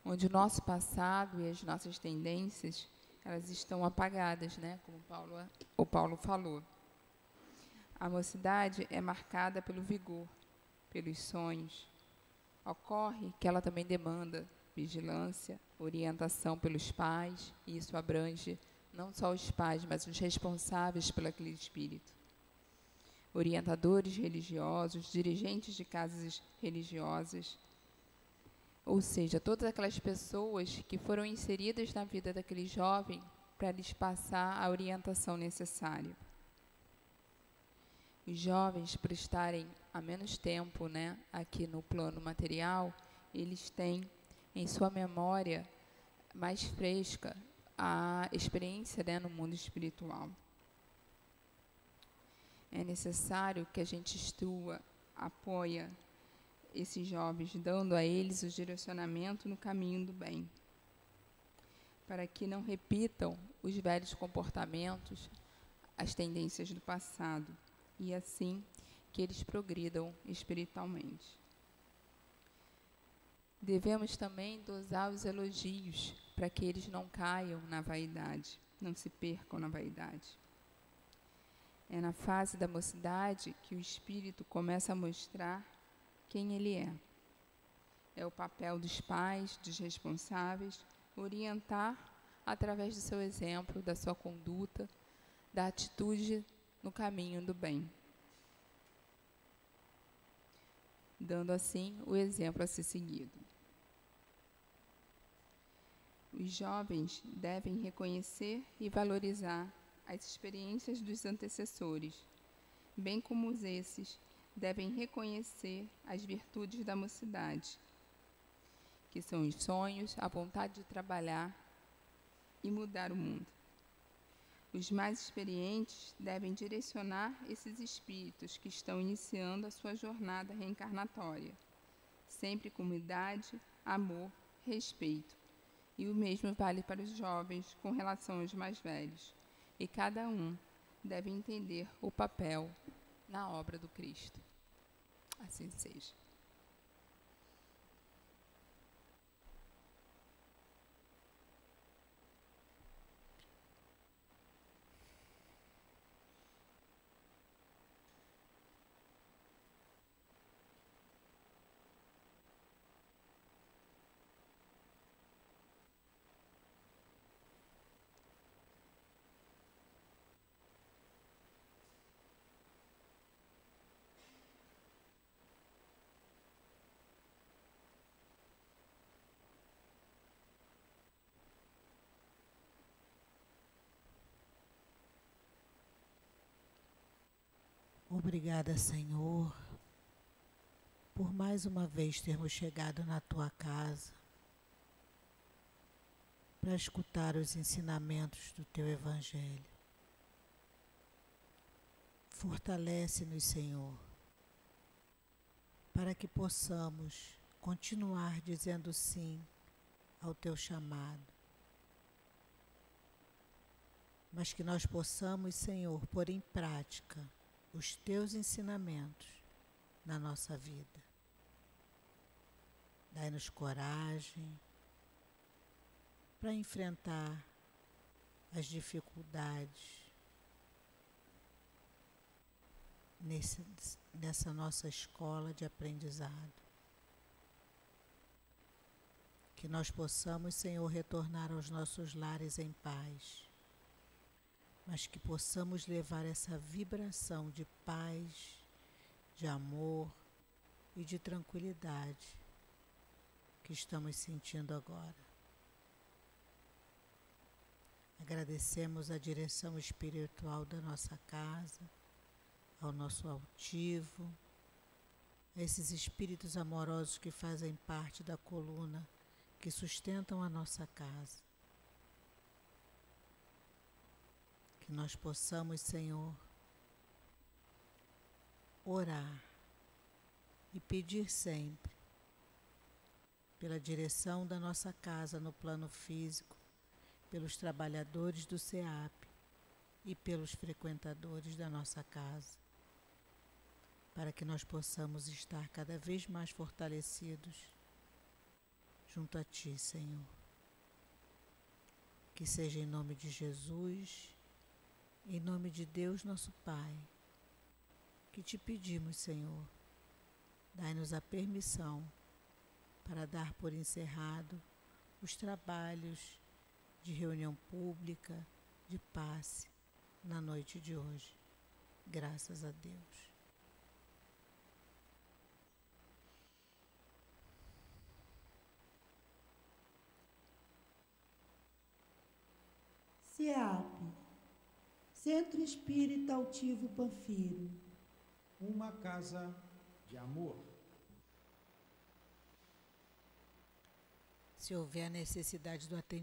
onde o nosso passado e as nossas tendências, elas estão apagadas, né? Como o Paulo falou. A mocidade é marcada pelo vigor, pelos sonhos. Ocorre que ela também demanda vigilância, orientação pelos pais, e isso abrange não só os pais, mas os responsáveis por aquele espírito. Orientadores religiosos, dirigentes de casas religiosas, ou seja, todas aquelas pessoas que foram inseridas na vida daquele jovem para lhes passar a orientação necessária. Os jovens, por estarem há menos tempo, né, aqui no plano material, eles têm em sua memória mais fresca a experiência, né, no mundo espiritual. É necessário que a gente instrua, apoia esses jovens, dando a eles o direcionamento no caminho do bem, para que não repitam os velhos comportamentos, as tendências do passado, e assim que eles progridam espiritualmente. Devemos também dosar os elogios, para que eles não caiam na vaidade, não se percam na vaidade. É na fase da mocidade que o espírito começa a mostrar quem ele é. É o papel dos pais, dos responsáveis, orientar através do seu exemplo, da sua conduta, da atitude no caminho do bem, dando assim o exemplo a ser seguido. Os jovens devem reconhecer e valorizar as experiências dos antecessores, bem como esses devem reconhecer as virtudes da mocidade, que são os sonhos, a vontade de trabalhar e mudar o mundo. Os mais experientes devem direcionar esses espíritos que estão iniciando a sua jornada reencarnatória, sempre com humildade, amor, respeito. E o mesmo vale para os jovens com relação aos mais velhos. E cada um deve entender o papel na obra do Cristo. Assim seja. Obrigada, Senhor, por mais uma vez termos chegado na Tua casa para escutar os ensinamentos do Teu Evangelho. Fortalece-nos, Senhor, para que possamos continuar dizendo sim ao Teu chamado, mas que nós possamos, Senhor, pôr em prática os Teus ensinamentos na nossa vida. Dai-nos coragem para enfrentar as dificuldades nessa nossa escola de aprendizado. Que nós possamos, Senhor, retornar aos nossos lares em paz, mas que possamos levar essa vibração de paz, de amor e de tranquilidade que estamos sentindo agora. Agradecemos a direção espiritual da nossa casa, ao nosso altivo, a esses espíritos amorosos que fazem parte da coluna, que sustentam a nossa casa. Que nós possamos, Senhor, orar e pedir sempre pela direção da nossa casa no plano físico, pelos trabalhadores do SEAP e pelos frequentadores da nossa casa, para que nós possamos estar cada vez mais fortalecidos junto a Ti, Senhor. Que seja em nome de Jesus, em nome de Deus nosso Pai, que Te pedimos, Senhor, dai-nos a permissão para dar por encerrado os trabalhos de reunião pública, de passe, na noite de hoje. Graças a Deus. SEAP, Centro Espírita Altivo Panfiro. Uma casa de amor. Se houver necessidade do atendimento,